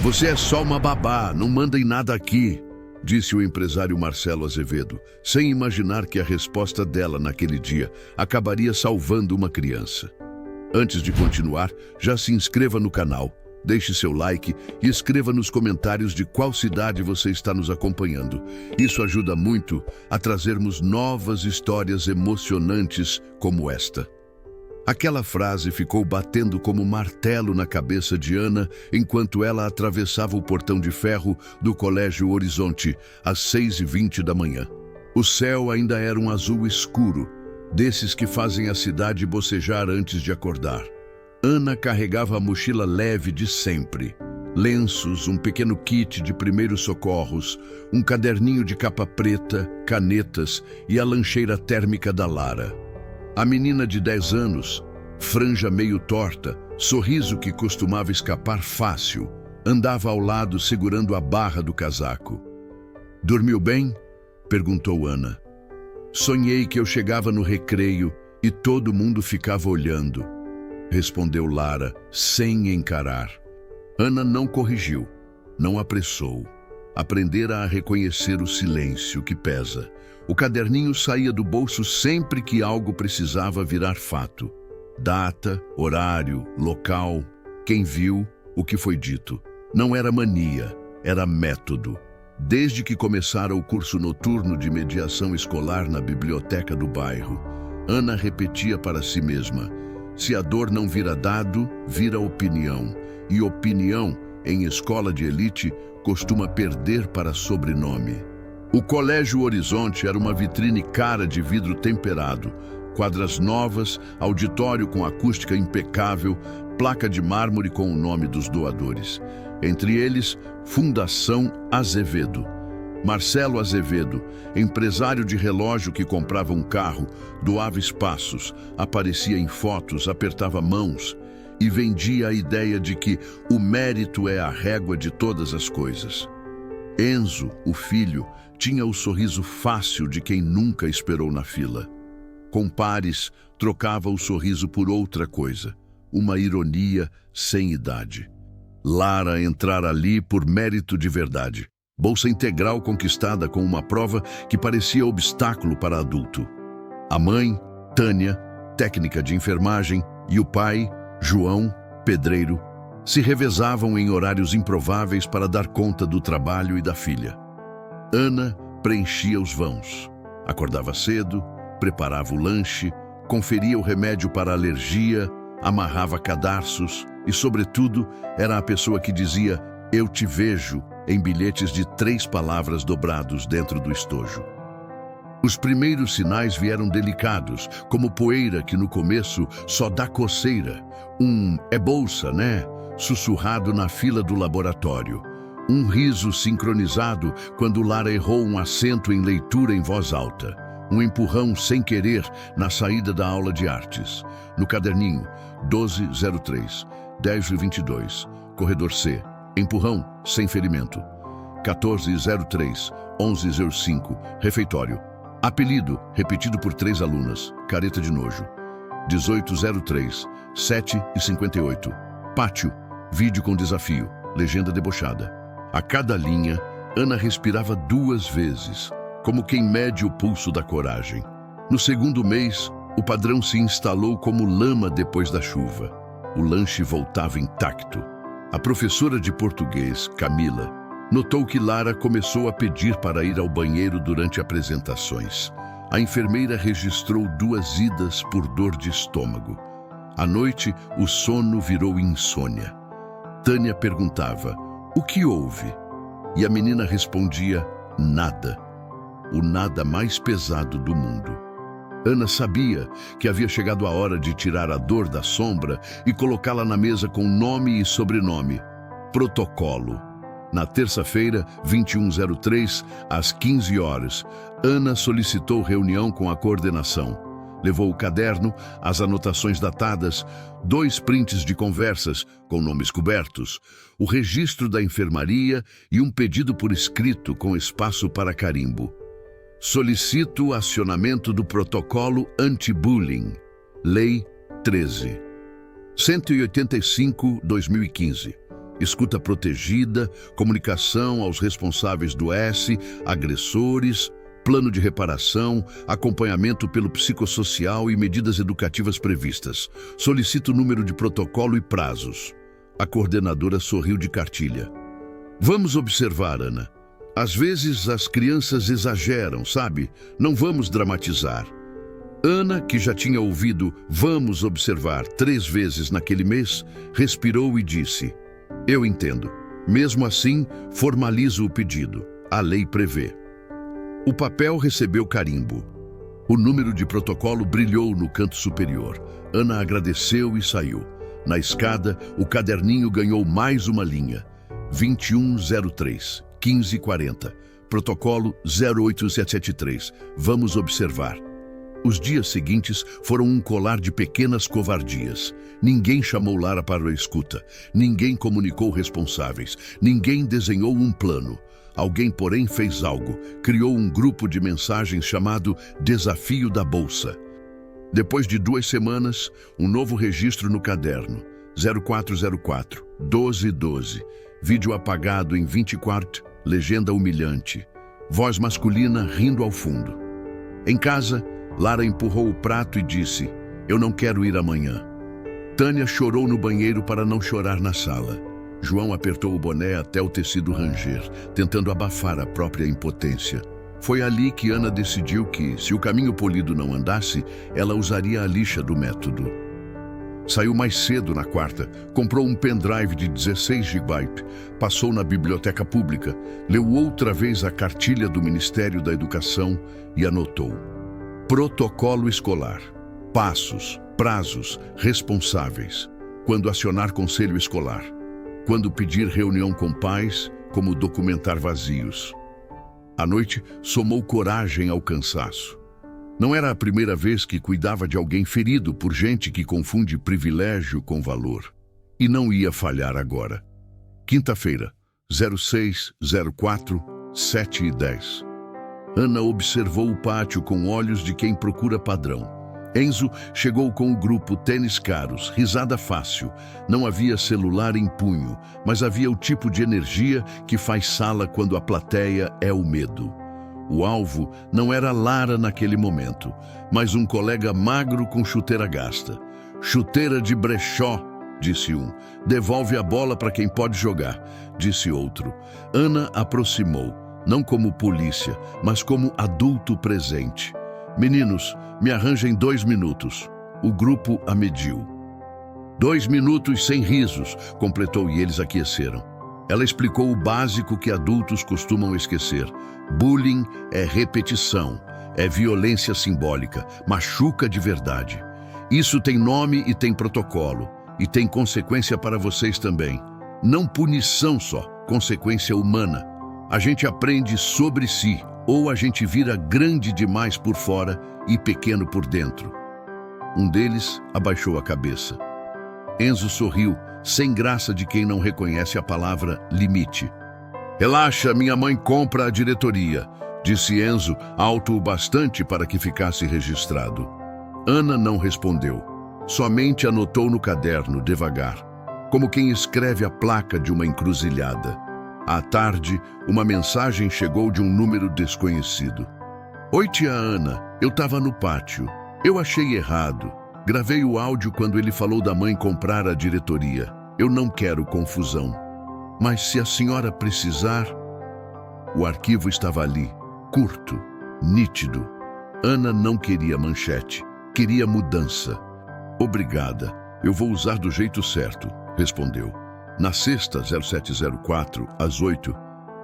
Você é só uma babá, não manda em nada aqui, disse o empresário Marcelo Azevedo, sem imaginar que a resposta dela naquele dia acabaria salvando uma criança. Antes de continuar, já se inscreva no canal, deixe seu like e escreva nos comentários de qual cidade você está nos acompanhando. Isso ajuda muito a trazermos novas histórias emocionantes como esta. Aquela frase ficou batendo como martelo na cabeça de Ana enquanto ela atravessava o portão de ferro do Colégio Horizonte às 6h20 da manhã. O céu ainda era um azul escuro, desses que fazem a cidade bocejar antes de acordar. Ana carregava a mochila leve de sempre. Lenços, um pequeno kit de primeiros socorros, um caderninho de capa preta, canetas e a lancheira térmica da Lara. A menina de 10 anos, franja meio torta, sorriso que costumava escapar fácil, andava ao lado segurando a barra do casaco. "Dormiu bem?" perguntou Ana. "Sonhei que eu chegava no recreio e todo mundo ficava olhando", respondeu Lara, sem encarar. Ana não corrigiu, não apressou. Aprendera a reconhecer o silêncio que pesa. O caderninho saía do bolso sempre que algo precisava virar fato. Data, horário, local, quem viu, o que foi dito. Não era mania, era método. Desde que começara o curso noturno de mediação escolar na biblioteca do bairro, Ana repetia para si mesma: se a dor não vira dado, vira opinião. E opinião, em escola de elite, costuma perder para sobrenome. O Colégio Horizonte era uma vitrine cara de vidro temperado, quadras novas, auditório com acústica impecável, placa de mármore com o nome dos doadores. Entre eles, Fundação Azevedo. Marcelo Azevedo, empresário de relógio que comprava um carro, doava espaços, aparecia em fotos, apertava mãos e vendia a ideia de que o mérito é a régua de todas as coisas. Enzo, o filho, tinha o sorriso fácil de quem nunca esperou na fila. Com pares, trocava o sorriso por outra coisa, uma ironia sem idade. Lara entrara ali por mérito de verdade. Bolsa integral conquistada com uma prova que parecia obstáculo para adulto. A mãe, Tânia, técnica de enfermagem, e o pai, João, pedreiro, se revezavam em horários improváveis para dar conta do trabalho e da filha. Ana preenchia os vãos. Acordava cedo, preparava o lanche, conferia o remédio para a alergia, amarrava cadarços e, sobretudo, era a pessoa que dizia "eu te vejo" em bilhetes de 3 palavras dobrados dentro do estojo. Os primeiros sinais vieram delicados, como poeira que no começo só dá coceira. "É bolsa, né?" sussurrado na fila do laboratório. Um riso sincronizado quando Lara errou um acento em leitura em voz alta. Um empurrão sem querer na saída da aula de artes. No caderninho, 1203, 10h22, corredor C. Empurrão, sem ferimento. 1403, 11h05, refeitório. Apelido, repetido por 3 alunas, careta de nojo. 1803, 7h58. Pátio, vídeo com desafio, legenda debochada. A cada linha, Ana respirava 2 vezes, como quem mede o pulso da coragem. No segundo mês, o padrão se instalou como lama depois da chuva. O lanche voltava intacto. A professora de português, Camila, notou que Lara começou a pedir para ir ao banheiro durante apresentações. A enfermeira registrou 2 idas por dor de estômago. À noite, o sono virou insônia. Tânia perguntava: "O que houve?" E a menina respondia: "Nada." O nada mais pesado do mundo. Ana sabia que havia chegado a hora de tirar a dor da sombra e colocá-la na mesa com nome e sobrenome. Protocolo. Na terça-feira, 2103, às 15 horas, Ana solicitou reunião com a coordenação. Levou o caderno, as anotações datadas, 2 prints de conversas com nomes cobertos, o registro da enfermaria e um pedido por escrito com espaço para carimbo. Solicito o acionamento do protocolo anti-bullying. Lei 13. 185/2015. escuta protegida, comunicação aos responsáveis do S, agressores, plano de reparação, acompanhamento pelo psicossocial e medidas educativas previstas. Solicita o número de protocolo e prazos. A coordenadora sorriu de cartilha. Vamos observar, Ana. Às vezes as crianças exageram, sabe? Não vamos dramatizar. Ana, que já tinha ouvido "vamos observar" 3 vezes naquele mês, respirou e disse: eu entendo. Mesmo assim, formalizo o pedido. A lei prevê. O papel recebeu carimbo. O número de protocolo brilhou no canto superior. Ana agradeceu e saiu. Na escada, o caderninho ganhou mais uma linha. 2103, 1540. Protocolo 08773. Vamos observar. Os dias seguintes foram um colar de pequenas covardias. Ninguém chamou Lara para a escuta. Ninguém comunicou responsáveis. Ninguém desenhou um plano. Alguém, porém, fez algo. Criou um grupo de mensagens chamado Desafio da Bolsa. Depois de 2 semanas, um novo registro no caderno. 0404, 1212. Vídeo apagado em 24, legenda humilhante. Voz masculina rindo ao fundo. Em casa, Lara empurrou o prato e disse: eu não quero ir amanhã. Tânia chorou no banheiro para não chorar na sala. João apertou o boné até o tecido ranger, tentando abafar a própria impotência. Foi ali que Ana decidiu que, se o caminho polido não andasse, ela usaria a lixa do método. Saiu mais cedo na quarta, comprou um pendrive de 16 GB, passou na biblioteca pública, leu outra vez a cartilha do Ministério da Educação e anotou: protocolo escolar, passos, prazos, responsáveis. Quando acionar conselho escolar. Quando pedir reunião com pais, como documentar vazios. À noite, somou coragem ao cansaço. Não era a primeira vez que cuidava de alguém ferido por gente que confunde privilégio com valor. E não ia falhar agora. Quinta-feira, 06, 04, 7 e 10. Ana observou o pátio com olhos de quem procura padrão. Enzo chegou com o grupo Tênis Caros, risada fácil. Não havia celular em punho, mas havia o tipo de energia que faz sala quando a plateia é o medo. O alvo não era Lara naquele momento, mas um colega magro com chuteira gasta. Chuteira de brechó, disse um. Devolve a bola para quem pode jogar, disse outro. Ana aproximou, não como polícia, mas como adulto presente. Meninos, me arranjem 2 minutos. O grupo a mediu. 2 minutos sem risos, completou e eles aqueceram. Ela explicou o básico que adultos costumam esquecer. Bullying é repetição, é violência simbólica, machuca de verdade. Isso tem nome e tem protocolo, e tem consequência para vocês também. Não punição só, consequência humana. A gente aprende sobre si, ou a gente vira grande demais por fora e pequeno por dentro. Um deles abaixou a cabeça. Enzo sorriu, sem graça de quem não reconhece a palavra limite. Relaxa, minha mãe compra a diretoria, disse Enzo, alto o bastante para que ficasse registrado. Ana não respondeu, somente anotou no caderno devagar, como quem escreve a placa de uma encruzilhada. À tarde, uma mensagem chegou de um número desconhecido. Oi, tia Ana, eu estava no pátio. Eu achei errado. Gravei o áudio quando ele falou da mãe comprar a diretoria. Eu não quero confusão. Mas se a senhora precisar... O arquivo estava ali, curto, nítido. Ana não queria manchete, queria mudança. Obrigada, eu vou usar do jeito certo, respondeu. Na sexta, 0704, às 8,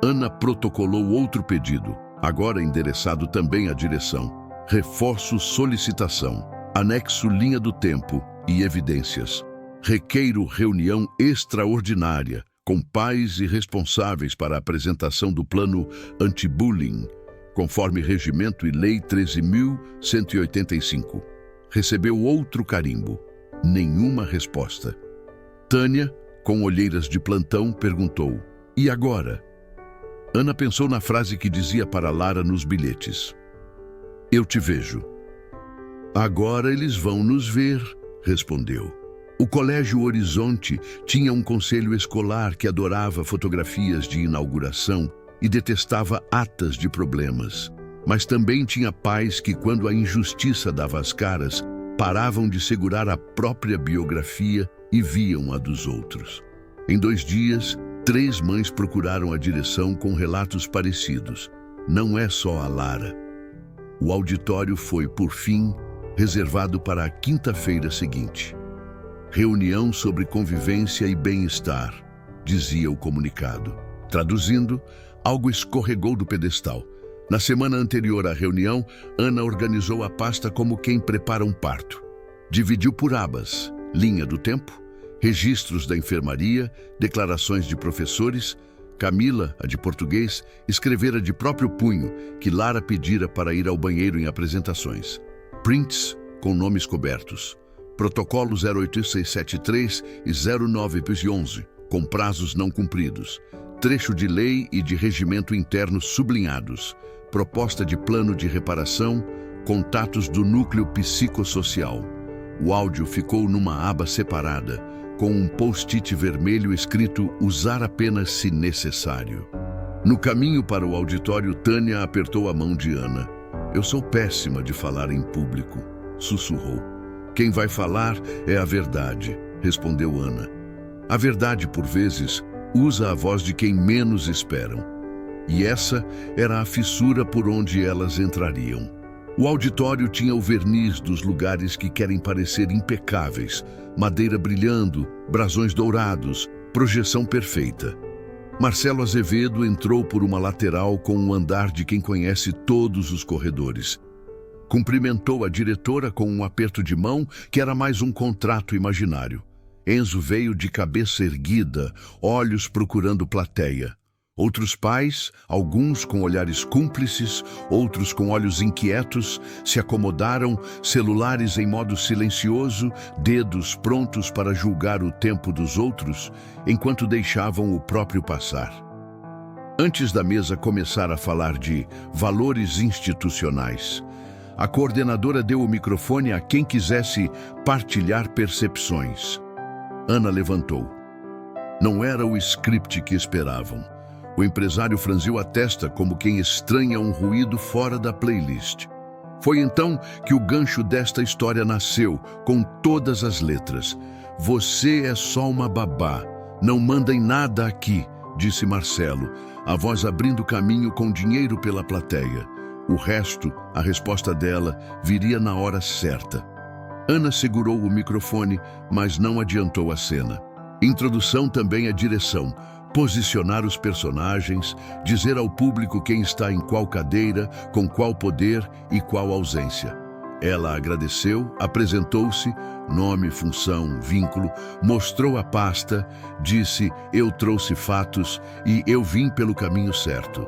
Ana protocolou outro pedido, agora endereçado também à direção. Reforço solicitação, anexo linha do tempo e evidências. Requeiro reunião extraordinária com pais e responsáveis para a apresentação do plano anti-bullying, conforme Regimento e Lei 13.185. Recebeu outro carimbo. Nenhuma resposta. Tânia, com olheiras de plantão, perguntou: e agora? Ana pensou na frase que dizia para Lara nos bilhetes: eu te vejo. Agora eles vão nos ver, respondeu. O Colégio Horizonte tinha um conselho escolar que adorava fotografias de inauguração e detestava atas de problemas. Mas também tinha pais que, quando a injustiça dava as caras, paravam de segurar a própria biografia e viam a dos outros. Em 2 dias, 3 mães procuraram a direção com relatos parecidos. Não é só a Lara. O auditório foi, por fim, reservado para a quinta-feira seguinte. Reunião sobre convivência e bem-estar, dizia o comunicado. Traduzindo, algo escorregou do pedestal. Na semana anterior à reunião, Ana organizou a pasta como quem prepara um parto. Dividiu por abas: linha do tempo, registros da enfermaria, declarações de professores. Camila, a de português, escrevera de próprio punho que Lara pedira para ir ao banheiro em apresentações. Prints com nomes cobertos. Protocolo 08673 e 0911, com prazos não cumpridos. Trecho de lei e de regimento interno sublinhados. Proposta de plano de reparação, contatos do núcleo psicossocial. O áudio ficou numa aba separada, com um post-it vermelho escrito "Usar apenas se necessário". No caminho para o auditório, Tânia apertou a mão de Ana. "Eu sou péssima de falar em público", sussurrou. "Quem vai falar é a verdade", respondeu Ana. A verdade, por vezes, usa a voz de quem menos esperam. E essa era a fissura por onde elas entrariam. O auditório tinha o verniz dos lugares que querem parecer impecáveis, madeira brilhando, brasões dourados, projeção perfeita. Marcelo Azevedo entrou por uma lateral com um andar de quem conhece todos os corredores. Cumprimentou a diretora com um aperto de mão que era mais um contrato imaginário. Enzo veio de cabeça erguida, olhos procurando plateia. Outros pais, alguns com olhares cúmplices, outros com olhos inquietos, se acomodaram, celulares em modo silencioso, dedos prontos para julgar o tempo dos outros, enquanto deixavam o próprio passar. Antes da mesa começar a falar de valores institucionais, a coordenadora deu o microfone a quem quisesse partilhar percepções. Ana levantou. Não era o script que esperavam. O empresário franziu a testa como quem estranha um ruído fora da playlist. Foi então que o gancho desta história nasceu, com todas as letras. "Você é só uma babá. Não mandem nada aqui", disse Marcelo, a voz abrindo caminho com dinheiro pela plateia. O resto, a resposta dela, viria na hora certa. Ana segurou o microfone, mas não adiantou a cena. Introdução também a direção. Posicionar os personagens, dizer ao público quem está em qual cadeira, com qual poder e qual ausência. Ela agradeceu, apresentou-se, nome, função, vínculo, mostrou a pasta, disse "Eu trouxe fatos e eu vim pelo caminho certo".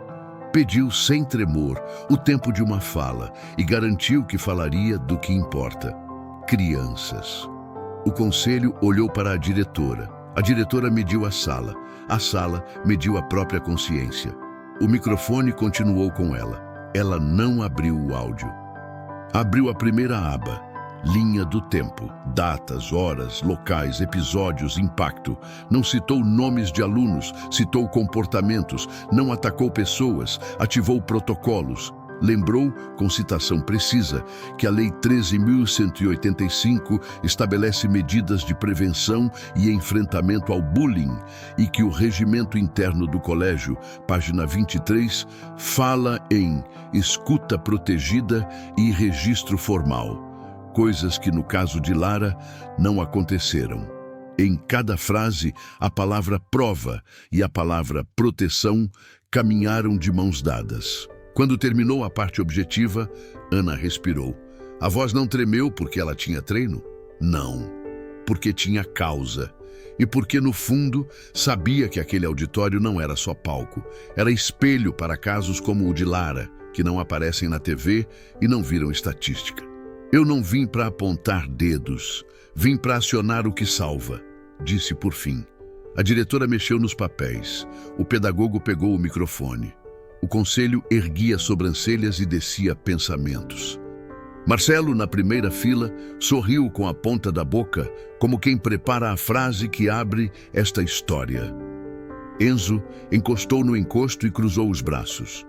Pediu sem tremor o tempo de uma fala e garantiu que falaria do que importa. Crianças. O conselho olhou para a diretora. A diretora mediu a sala mediu a própria consciência. O microfone continuou com ela. Ela não abriu o áudio. Abriu a primeira aba, linha do tempo, datas, horas, locais, episódios, impacto. Não citou nomes de alunos, citou comportamentos, não atacou pessoas, ativou protocolos. Lembrou, com citação precisa, que a Lei 13.185 estabelece medidas de prevenção e enfrentamento ao bullying e que o regimento interno do colégio, página 23, fala em escuta protegida e registro formal, coisas que no caso de Lara não aconteceram. Em cada frase, a palavra prova e a palavra proteção caminharam de mãos dadas. Quando terminou a parte objetiva, Ana respirou. A voz não tremeu porque ela tinha treino? Não, porque tinha causa. E porque, no fundo, sabia que aquele auditório não era só palco. Era espelho para casos como o de Lara, que não aparecem na TV e não viram estatística. "Eu não vim para apontar dedos, vim para acionar o que salva", disse por fim. A diretora mexeu nos papéis. O pedagogo pegou o microfone. O conselho erguia sobrancelhas e descia pensamentos. Marcelo, na primeira fila, sorriu com a ponta da boca, como quem prepara a frase que abre esta história. Enzo encostou no encosto e cruzou os braços.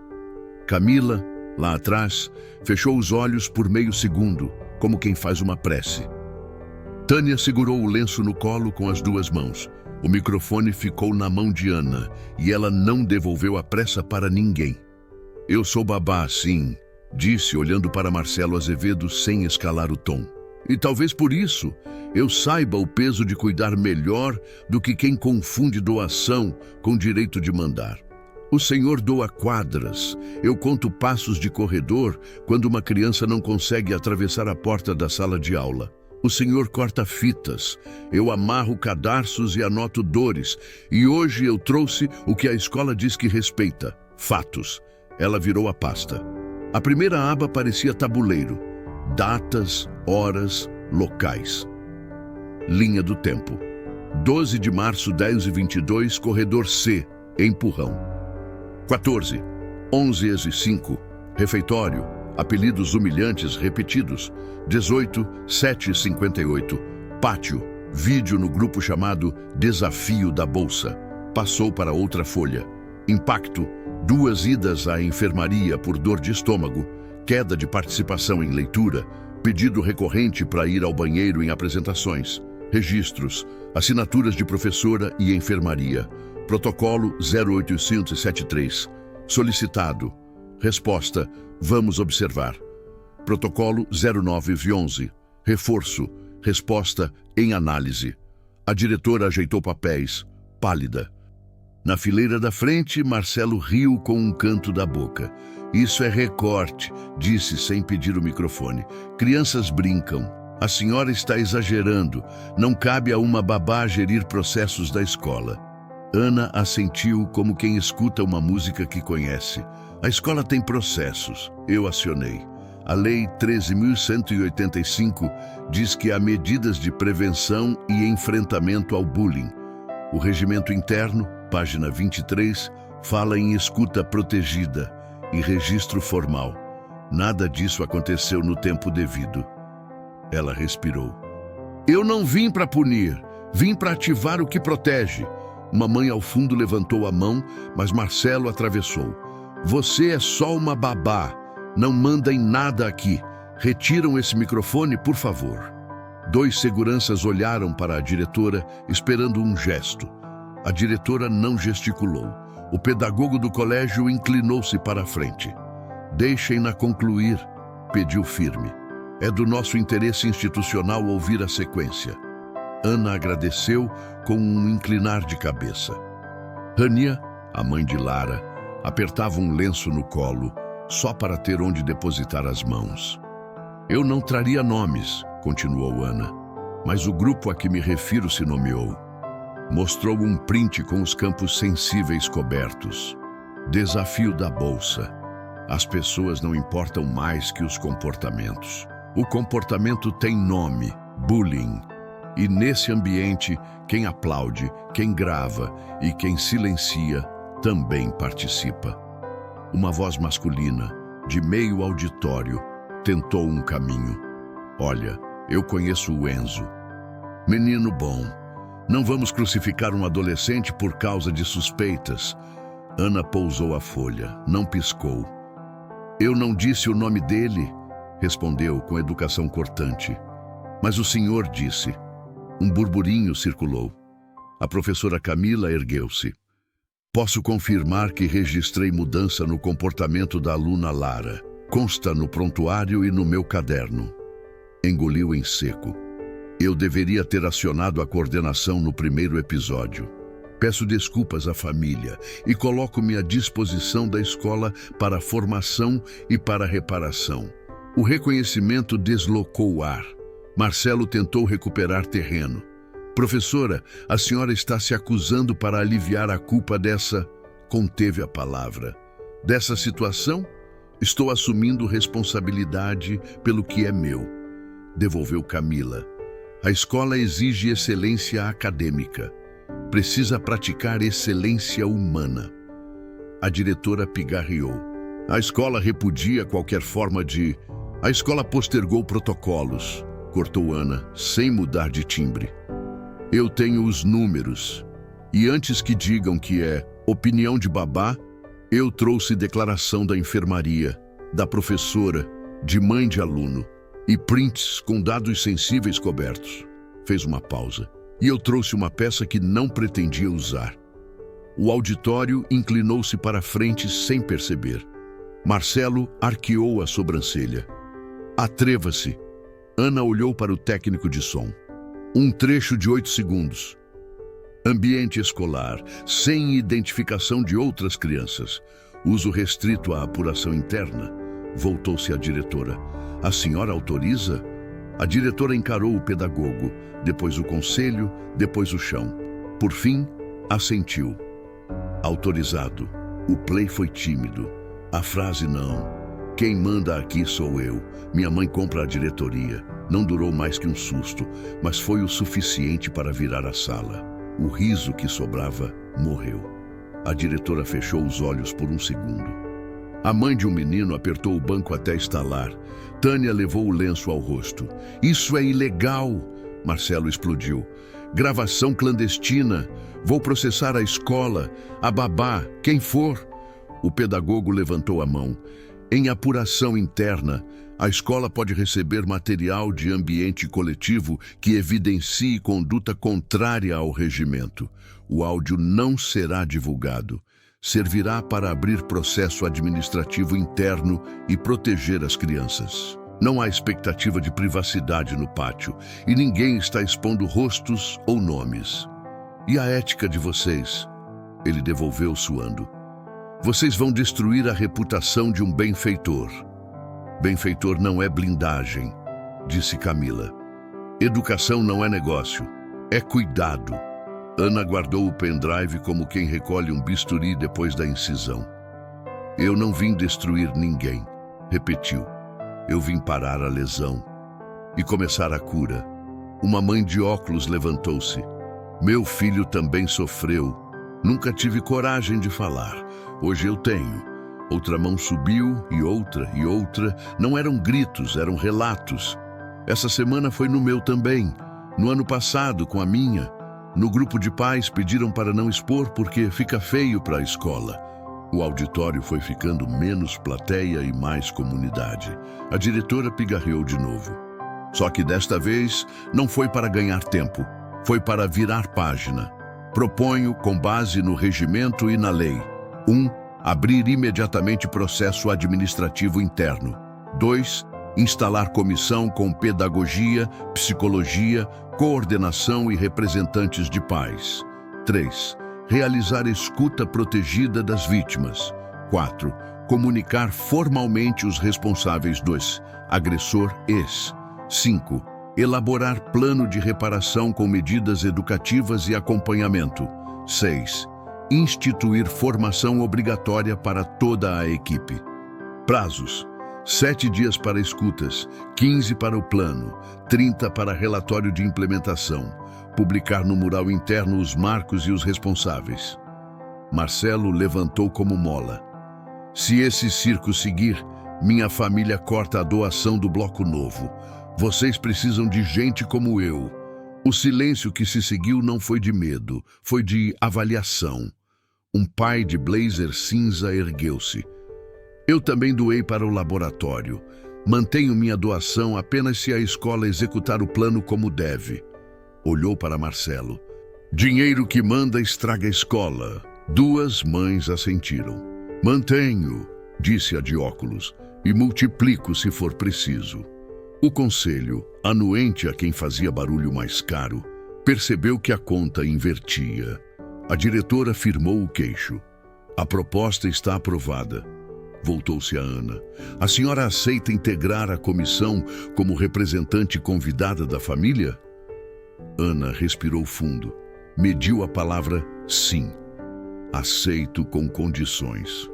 Camila, lá atrás, fechou os olhos por meio segundo, como quem faz uma prece. Tânia segurou o lenço no colo com as duas mãos. O microfone ficou na mão de Ana e ela não devolveu a pressa para ninguém. Eu sou babá, sim, disse olhando para Marcelo Azevedo sem escalar o tom. E talvez por isso eu saiba o peso de cuidar melhor do que quem confunde doação com direito de mandar. O Senhor doa quadras. Eu conto passos de corredor quando uma criança não consegue atravessar a porta da sala de aula. O Senhor corta fitas. Eu amarro cadarços e anoto dores. E hoje eu trouxe o que a escola diz que respeita: fatos. Ela virou a pasta. A primeira aba parecia tabuleiro. Datas, horas, locais. Linha do tempo. 12 de março, 10h22, corredor C, empurrão. 14, 11h05, refeitório, apelidos humilhantes repetidos. 18, 7h58, pátio, vídeo no grupo chamado Desafio da Bolsa. Passou para outra folha. Impacto, 2 idas à enfermaria por dor de estômago, queda de participação em leitura, pedido recorrente para ir ao banheiro em apresentações, registros, assinaturas de professora e enfermaria, protocolo 0873, solicitado, resposta, vamos observar, protocolo 0911, reforço, resposta em análise. A diretora ajeitou papéis, pálida. Na fileira da frente, Marcelo riu com um canto da boca. Isso é recorte, disse sem pedir o microfone. Crianças brincam. A senhora está exagerando. Não cabe a uma babá gerir processos da escola. Ana assentiu como quem escuta uma música que conhece. A escola tem processos. Eu acionei. A Lei 13.185 diz que há medidas de prevenção e enfrentamento ao bullying. O regimento interno, página 23, fala em escuta protegida e registro formal. Nada disso aconteceu no tempo devido. Ela respirou. Eu não vim para punir, vim para ativar o que protege. Uma mãe ao fundo levantou a mão, mas Marcelo atravessou. Você é só uma babá, não manda em nada aqui. Retiram esse microfone, por favor. 2 seguranças olharam para a diretora, esperando um gesto. A diretora não gesticulou. O pedagogo do colégio inclinou-se para a frente. Deixem-na concluir, pediu firme. É do nosso interesse institucional ouvir a sequência. Ana agradeceu com um inclinar de cabeça. Rania, a mãe de Lara, apertava um lenço no colo, só para ter onde depositar as mãos. Eu não traria nomes, continuou Ana, mas o grupo a que me refiro se nomeou. Mostrou um print com os campos sensíveis cobertos. Desafio da Bolsa. As pessoas não importam mais que os comportamentos. O comportamento tem nome, bullying. E nesse ambiente, quem aplaude, quem grava e quem silencia também participa. Uma voz masculina, de meio auditório, tentou um caminho. Olha, eu conheço o Enzo. Menino bom. Não vamos crucificar um adolescente por causa de suspeitas. Ana pousou a folha, não piscou. Eu não disse o nome dele, respondeu com educação cortante. Mas o senhor disse. Um burburinho circulou. A professora Camila ergueu-se. Posso confirmar que registrei mudança no comportamento da aluna Lara. Consta no prontuário e no meu caderno. Engoliu em seco. Eu deveria ter acionado a coordenação no primeiro episódio. Peço desculpas à família e coloco-me à disposição da escola para a formação e para a reparação. O reconhecimento deslocou o ar. Marcelo tentou recuperar terreno. Professora, a senhora está se acusando para aliviar a culpa dessa... Conteve a palavra. Dessa situação? Estou assumindo responsabilidade pelo que é meu. Devolveu Camila. A escola exige excelência acadêmica. Precisa praticar excelência humana. A diretora pigarreou. A escola repudia qualquer forma de... A escola postergou protocolos, cortou Ana, sem mudar de timbre. Eu tenho os números. E antes que digam que é opinião de babá, eu trouxe declaração da enfermaria, da professora, de mãe de aluno, e prints com dados sensíveis cobertos. Fez uma pausa. E eu trouxe uma peça que não pretendia usar. O auditório inclinou-se para frente sem perceber. Marcelo arqueou a sobrancelha. Atreva-se. Ana olhou para o técnico de som. Um trecho de 8 segundos. Ambiente escolar, sem identificação de outras crianças. Uso restrito à apuração interna. Voltou-se à diretora. A senhora autoriza? A diretora encarou o pedagogo, depois o conselho, depois o chão. Por fim, assentiu. Autorizado. O play foi tímido. A frase não. Quem manda aqui sou eu. Minha mãe compra a diretoria. Não durou mais que um susto, mas foi o suficiente para virar a sala. O riso que sobrava morreu. A diretora fechou os olhos por um segundo. A mãe de um menino apertou o banco até estalar. Tânia levou o lenço ao rosto. Isso é ilegal! Marcelo explodiu. Gravação clandestina. Vou processar a escola, a babá, quem for. O pedagogo levantou a mão. Em apuração interna, a escola pode receber material de ambiente coletivo que evidencie conduta contrária ao regimento. O áudio não será divulgado. Servirá para abrir processo administrativo interno e proteger as crianças. Não há expectativa de privacidade no pátio e ninguém está expondo rostos ou nomes. E a ética de vocês? Ele devolveu suando. Vocês vão destruir a reputação de um benfeitor. Benfeitor não é blindagem, disse Camila. Educação não é negócio, é cuidado. Ana guardou o pendrive como quem recolhe um bisturi depois da incisão. Eu não vim destruir ninguém, repetiu. Eu vim parar a lesão e começar a cura. Uma mãe de óculos levantou-se. Meu filho também sofreu. Nunca tive coragem de falar. Hoje eu tenho. Outra mão subiu e outra e outra. Não eram gritos, eram relatos. Essa semana foi no meu também. No ano passado, com a minha. No grupo de pais pediram para não expor porque fica feio para a escola. O auditório foi ficando menos plateia e mais comunidade. A diretora pigarreou de novo. Só que desta vez não foi para ganhar tempo. Foi para virar página. Proponho, com base no regimento e na lei. 1. Abrir imediatamente processo administrativo interno. 2. Instalar comissão com pedagogia, psicologia, coordenação e representantes de pais. 3. Realizar escuta protegida das vítimas. 4. Comunicar formalmente os responsáveis dos agressor ex. 5. Elaborar plano de reparação com medidas educativas e acompanhamento. 6. Instituir formação obrigatória para toda a equipe. Prazos: 7 dias para escutas, 15 para o plano, 30 para relatório de implementação. Publicar no mural interno os marcos e os responsáveis. Marcelo levantou como mola. Se esse circo seguir, minha família corta a doação do bloco novo. Vocês precisam de gente como eu. O silêncio que se seguiu não foi de medo, foi de avaliação. Um pai de blazer cinza ergueu-se. Eu também doei para o laboratório. Mantenho minha doação apenas se a escola executar o plano como deve. Olhou para Marcelo. Dinheiro que manda estraga a escola. 2 mães assentiram. Mantenho, disse a de óculos, e multiplico se for preciso. O conselho, anuente a quem fazia barulho mais caro, percebeu que a conta invertia. A diretora firmou o queixo. A proposta está aprovada. Voltou-se a Ana. A senhora aceita integrar a comissão como representante convidada da família? Ana respirou fundo. Mediu a palavra sim. Aceito com condições.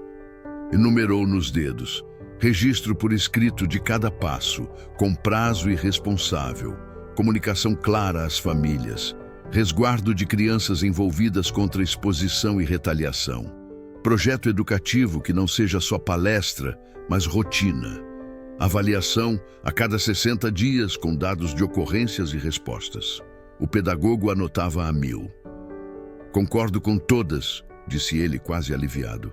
Enumerou nos dedos. Registro por escrito de cada passo, com prazo e responsável. Comunicação clara às famílias. Resguardo de crianças envolvidas contra exposição e retaliação. Projeto educativo que não seja só palestra, mas rotina. Avaliação a cada 60 dias com dados de ocorrências e respostas. O pedagogo anotava a 1000. Concordo com todas, disse ele quase aliviado.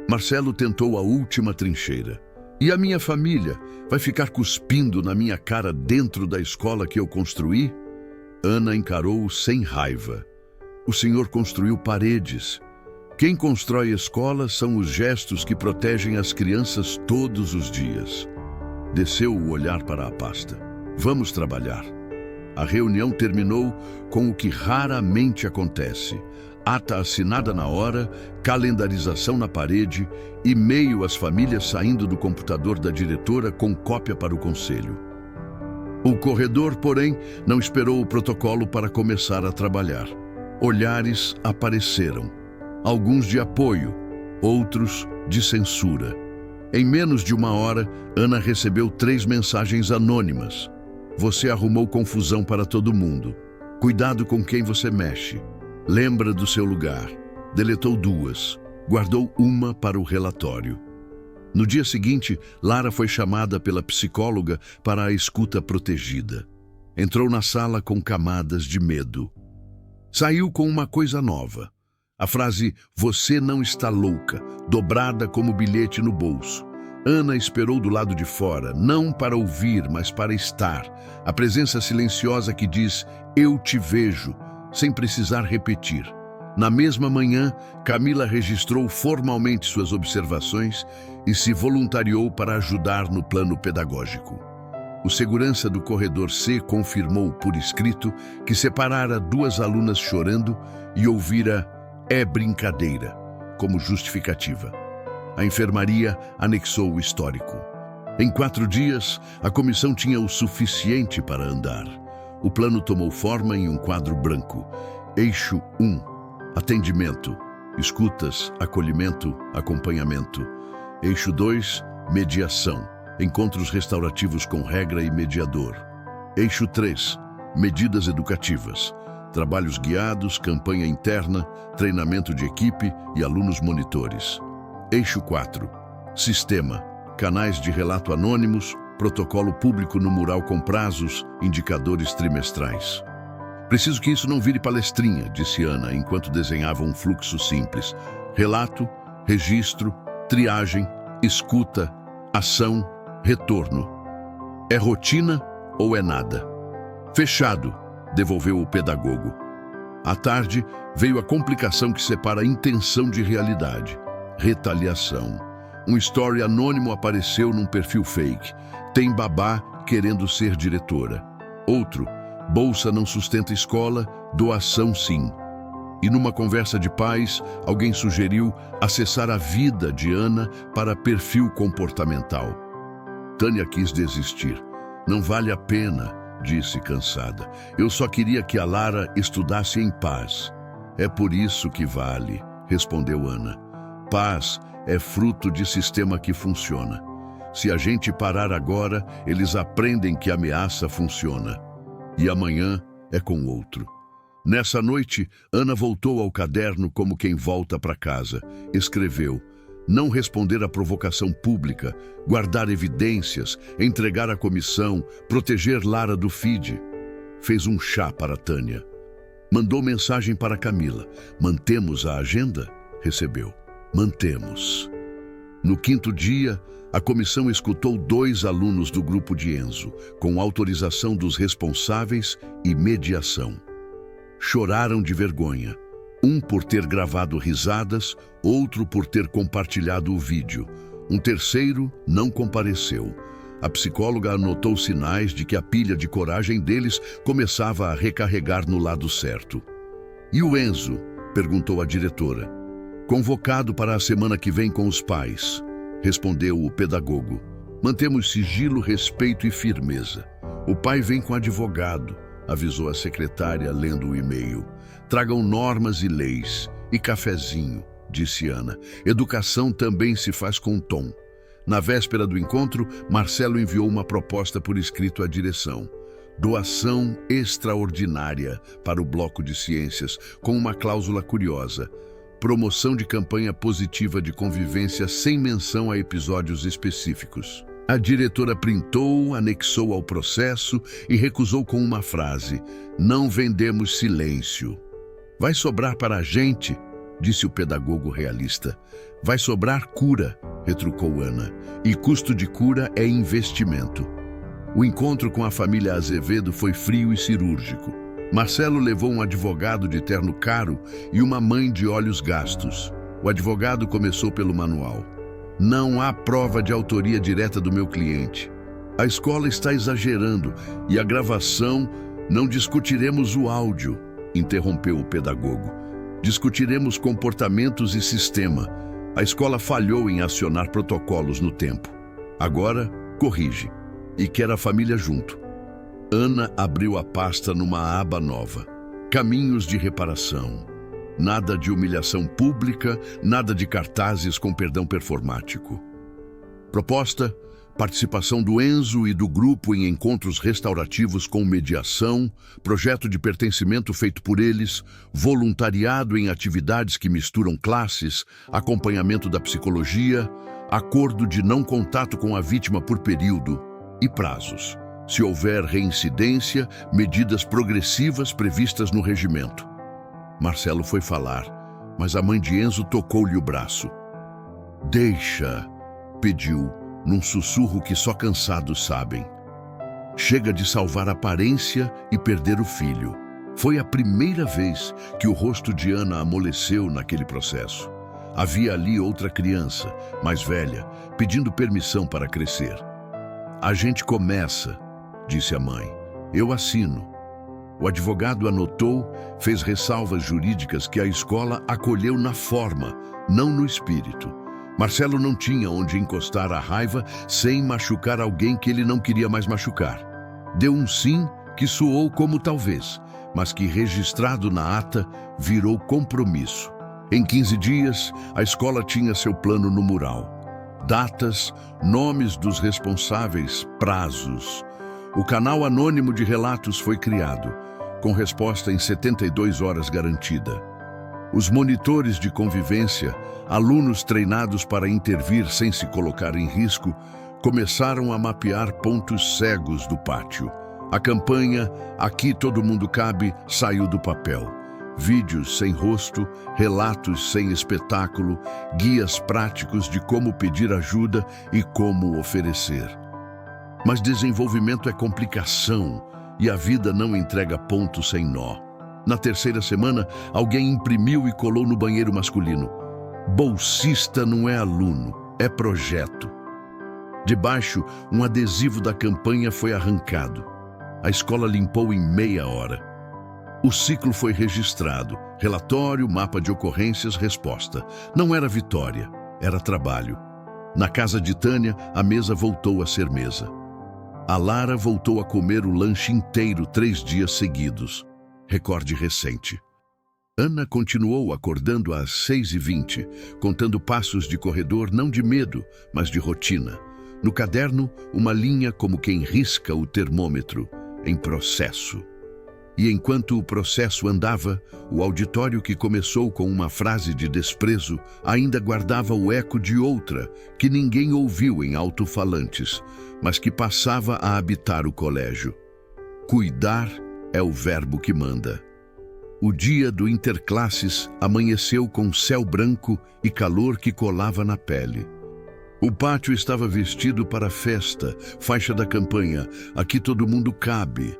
Marcelo tentou a última trincheira. E a minha família vai ficar cuspindo na minha cara dentro da escola que eu construí? Ana encarou-o sem raiva. O senhor construiu paredes. Quem constrói escolas são os gestos que protegem as crianças todos os dias. Desceu o olhar para a pasta. Vamos trabalhar. A reunião terminou com o que raramente acontece. Ata assinada na hora, calendarização na parede, e-mail às famílias saindo do computador da diretora com cópia para o conselho. O corredor, porém, não esperou o protocolo para começar a trabalhar. Olhares apareceram. Alguns de apoio, outros de censura. Em menos de uma hora, Ana recebeu 3 mensagens anônimas. Você arrumou confusão para todo mundo. Cuidado com quem você mexe. Lembra do seu lugar. Deletou 2. Guardou uma para o relatório. No dia seguinte, Lara foi chamada pela psicóloga para a escuta protegida. Entrou na sala com camadas de medo. Saiu com uma coisa nova. A frase "você não está louca", dobrada como bilhete no bolso. Ana esperou do lado de fora, não para ouvir, mas para estar. A presença silenciosa que diz "eu te vejo", sem precisar repetir. Na mesma manhã, Camila registrou formalmente suas observações e se voluntariou para ajudar no plano pedagógico. O segurança do corredor C confirmou por escrito que separara 2 alunas chorando e ouvira "é brincadeira" como justificativa. A enfermaria anexou o histórico. Em 4 dias, a comissão tinha o suficiente para andar. O plano tomou forma em um quadro branco. Eixo 1. Atendimento, escutas, acolhimento, acompanhamento. Eixo 2. Mediação, encontros restaurativos com regra e mediador. Eixo 3. Medidas educativas, trabalhos guiados, campanha interna, treinamento de equipe e alunos monitores. Eixo 4. Sistema, canais de relato anônimos, protocolo público no mural com prazos, indicadores trimestrais. Preciso que isso não vire palestrinha, disse Ana, enquanto desenhava um fluxo simples. Relato, registro, triagem, escuta, ação, retorno. É rotina ou é nada? Fechado, devolveu o pedagogo. À tarde, veio a complicação que separa intenção de realidade. Retaliação. Um story anônimo apareceu num perfil fake. Tem babá querendo ser diretora. Outro, bolsa não sustenta escola, doação sim. E numa conversa de pais, alguém sugeriu acessar a vida de Ana para perfil comportamental. Tânia quis desistir. Não vale a pena, disse cansada. Eu só queria que a Lara estudasse em paz. É por isso que vale, respondeu Ana. Paz é fruto de sistema que funciona. Se a gente parar agora, eles aprendem que a ameaça funciona. E amanhã é com outro. Nessa noite, Ana voltou ao caderno como quem volta para casa. Escreveu: não responder à provocação pública, guardar evidências, entregar a comissão, proteger Lara do feed. Fez um chá para Tânia. Mandou mensagem para Camila. Mantemos a agenda? Recebeu. Mantemos. No 5º dia, a comissão escutou 2 alunos do grupo de Enzo, com autorização dos responsáveis e mediação. Choraram de vergonha. Um por ter gravado risadas, outro por ter compartilhado o vídeo. Um terceiro não compareceu. A psicóloga anotou sinais de que a pilha de coragem deles começava a recarregar no lado certo. E o Enzo? Perguntou a diretora. Convocado para a semana que vem com os pais, respondeu o pedagogo. Mantemos sigilo, respeito e firmeza. O pai vem com advogado, avisou a secretária lendo o e-mail. Tragam normas e leis. E cafezinho, disse Ana. Educação também se faz com tom. Na véspera do encontro, Marcelo enviou uma proposta por escrito à direção. Doação extraordinária para o bloco de ciências, com uma cláusula curiosa. Promoção de campanha positiva de convivência sem menção a episódios específicos. A diretora printou, anexou ao processo e recusou com uma frase: "Não vendemos silêncio." "Vai sobrar para a gente", disse o pedagogo realista. "Vai sobrar cura", retrucou Ana. "E custo de cura é investimento." O encontro com a família Azevedo foi frio e cirúrgico. Marcelo levou um advogado de terno caro e uma mãe de olhos gastos. O advogado começou pelo manual. "Não há prova de autoria direta do meu cliente. A escola está exagerando e a gravação, não discutiremos o áudio", interrompeu o pedagogo. "Discutiremos comportamentos e sistema. A escola falhou em acionar protocolos no tempo. Agora, corrige. E quer a família junto." Ana abriu a pasta numa aba nova. Caminhos de reparação. Nada de humilhação pública, nada de cartazes com perdão performático. Proposta: participação do Enzo e do grupo em encontros restaurativos com mediação, projeto de pertencimento feito por eles, voluntariado em atividades que misturam classes, acompanhamento da psicologia, acordo de não contato com a vítima por período e prazos. Se houver reincidência, medidas progressivas previstas no regimento. Marcelo foi falar, mas a mãe de Enzo tocou-lhe o braço. "Deixa", pediu, num sussurro que só cansados sabem. "Chega de salvar a aparência e perder o filho." Foi a primeira vez que o rosto de Ana amoleceu naquele processo. Havia ali outra criança, mais velha, pedindo permissão para crescer. "A gente começa", disse a mãe. "Eu assino." O advogado anotou, fez ressalvas jurídicas que a escola acolheu na forma, não no espírito. Marcelo não tinha onde encostar a raiva sem machucar alguém que ele não queria mais machucar. Deu um sim que soou como talvez, mas que, registrado na ata, virou compromisso. Em 15 dias, a escola tinha seu plano no mural. Datas, nomes dos responsáveis, prazos. O canal anônimo de relatos foi criado, com resposta em 72 horas garantida. Os monitores de convivência, alunos treinados para intervir sem se colocar em risco, começaram a mapear pontos cegos do pátio. A campanha "Aqui todo mundo cabe" saiu do papel. Vídeos sem rosto, relatos sem espetáculo, guias práticos de como pedir ajuda e como oferecer. Mas desenvolvimento é complicação e a vida não entrega ponto sem nó. Na terceira semana, alguém imprimiu e colou no banheiro masculino: "Bolsista não é aluno, é projeto." Debaixo, um adesivo da campanha foi arrancado. A escola limpou em meia hora. O ciclo foi registrado. Relatório, mapa de ocorrências, resposta. Não era vitória, era trabalho. Na casa de Tânia, a mesa voltou a ser mesa. A Lara voltou a comer o lanche inteiro 3 dias seguidos. Recorde recente. Ana continuou acordando às 6h20, contando passos de corredor não de medo, mas de rotina. No caderno, uma linha como quem risca o termômetro, em processo. E enquanto o processo andava, o auditório, que começou com uma frase de desprezo, ainda guardava o eco de outra, que ninguém ouviu em alto-falantes, mas que passava a habitar o colégio. Cuidar é o verbo que manda. O dia do interclasses amanheceu com céu branco e calor que colava na pele. O pátio estava vestido para a festa, faixa da campanha "Aqui todo mundo cabe",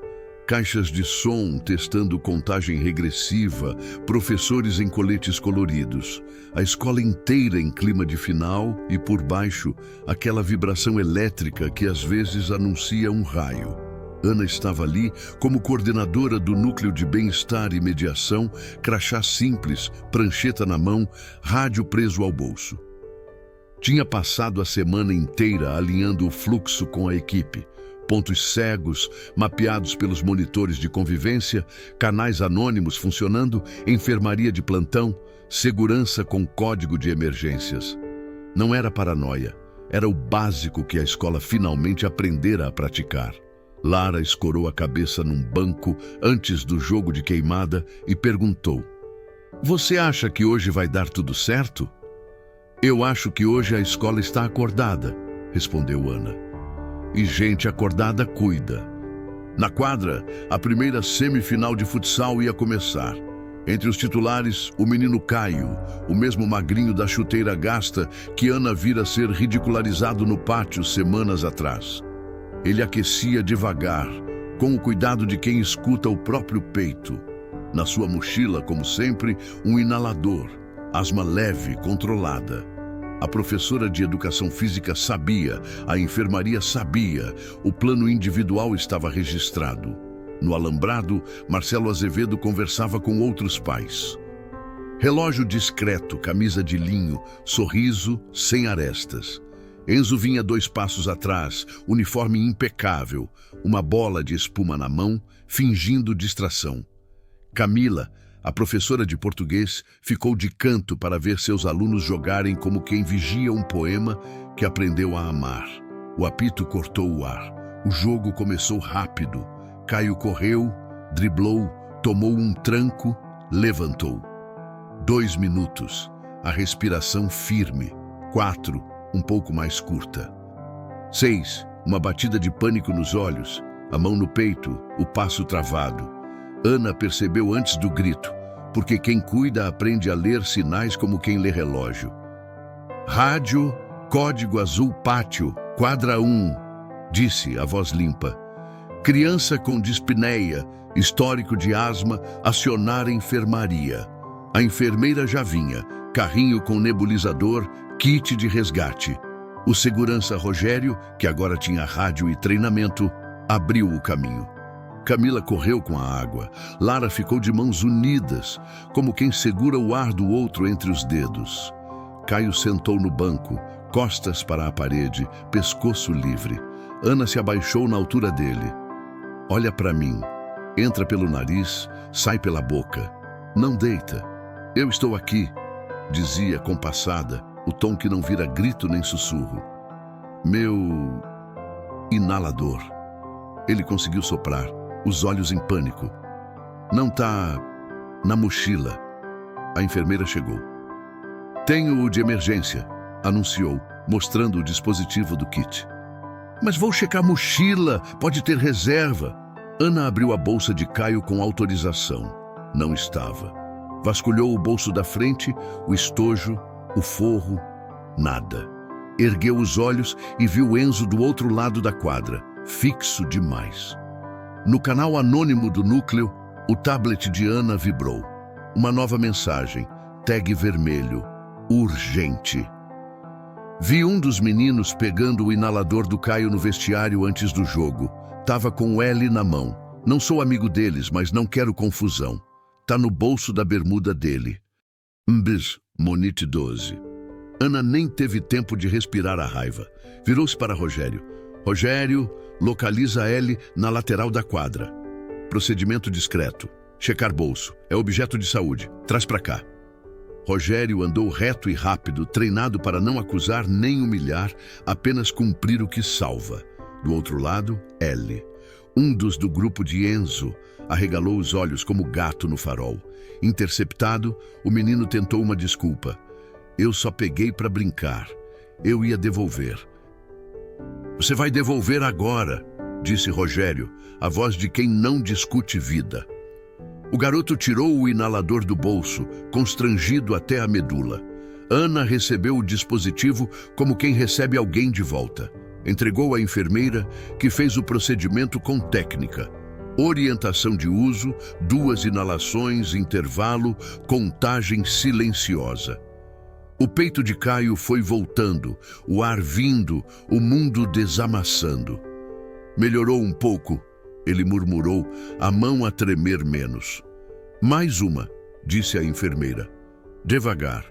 caixas de som testando contagem regressiva, professores em coletes coloridos, a escola inteira em clima de final e, por baixo, aquela vibração elétrica que às vezes anuncia um raio. Ana estava ali como coordenadora do núcleo de bem-estar e mediação, crachá simples, prancheta na mão, rádio preso ao bolso. Tinha passado a semana inteira alinhando o fluxo com a equipe. Pontos cegos, mapeados pelos monitores de convivência, canais anônimos funcionando, enfermaria de plantão, segurança com código de emergências. Não era paranoia, era o básico que a escola finalmente aprendera a praticar. Lara escorou a cabeça num banco antes do jogo de queimada e perguntou: "Você acha que hoje vai dar tudo certo?" "Eu acho que hoje a escola está acordada", respondeu Ana. e gente acordada cuida. Na quadra, a primeira semifinal de futsal ia começar. Entre os titulares, o menino Caio, o mesmo magrinho da chuteira gasta que Ana vira ser ridicularizado no pátio semanas atrás. Ele aquecia devagar, com o cuidado de quem escuta o próprio peito. Na sua mochila, como sempre, um inalador, asma leve, controlada. A professora de educação física sabia, a enfermaria sabia, o plano individual estava registrado. No alambrado, Marcelo Azevedo conversava com outros pais. Relógio discreto, camisa de linho, sorriso sem arestas. Enzo vinha 2 passos atrás, uniforme impecável, uma bola de espuma na mão, fingindo distração. Camila, a professora de português, ficou de canto para ver seus alunos jogarem como quem vigia um poema que aprendeu a amar. O apito cortou o ar. O jogo começou rápido. Caio correu, driblou, tomou um tranco, levantou. 2 minutos. A respiração firme. 4, um pouco mais curta. 6, uma batida de pânico nos olhos, a mão no peito, o passo travado. Ana percebeu antes do grito, porque quem cuida aprende a ler sinais como quem lê relógio. Rádio, código azul pátio, quadra 1, disse a voz limpa. Criança com dispneia, histórico de asma, acionar a enfermaria. A enfermeira já vinha, carrinho com nebulizador, kit de resgate. O segurança Rogério, que agora tinha rádio e treinamento, abriu o caminho. Camila correu com a água. Lara ficou de mãos unidas, como quem segura o ar do outro entre os dedos. Caio sentou no banco, costas para a parede, pescoço livre. Ana se abaixou na altura dele. Olha para mim. Entra pelo nariz, sai pela boca. Não deita. Eu estou aqui, dizia compassada, o tom que não vira grito nem sussurro. Meu inalador. Ele conseguiu soprar, os olhos em pânico. Não tá na mochila. A enfermeira chegou. Tenho o de emergência, anunciou, mostrando o dispositivo do kit. Mas vou checar a mochila, pode ter reserva. Ana abriu a bolsa de Caio com autorização. Não estava. Vasculhou o bolso da frente, o estojo, o forro, nada. Ergueu os olhos e viu Enzo do outro lado da quadra, fixo demais. No canal anônimo do núcleo, o tablet de Ana vibrou. Uma nova mensagem, tag vermelho, urgente. Vi um dos meninos pegando o inalador do Caio no vestiário antes do jogo. Tava com o L na mão. Não sou amigo deles, mas não quero confusão. Tá no bolso da bermuda dele. Mbs, Monite 12. Ana nem teve tempo de respirar a raiva. Virou-se para Rogério. Rogério, localiza L na lateral da quadra. Procedimento discreto. Checar bolso. É objeto de saúde. Traz pra cá. Rogério andou reto e rápido, treinado para não acusar nem humilhar, apenas cumprir o que salva. Do outro lado, L. Um dos do grupo de Enzo arregalou os olhos como gato no farol. Interceptado, o menino tentou uma desculpa. Eu só peguei para brincar. Eu ia devolver. Você vai devolver agora, disse Rogério, a voz de quem não discute vida. O garoto tirou o inalador do bolso, constrangido até a medula. Ana recebeu o dispositivo como quem recebe alguém de volta. Entregou à enfermeira, que fez o procedimento com técnica. Orientação de uso, 2 inalações, intervalo, contagem silenciosa. O peito de Caio foi voltando, o ar vindo, o mundo desamassando. Melhorou um pouco, ele murmurou, a mão a tremer menos. Mais uma, disse a enfermeira. Devagar.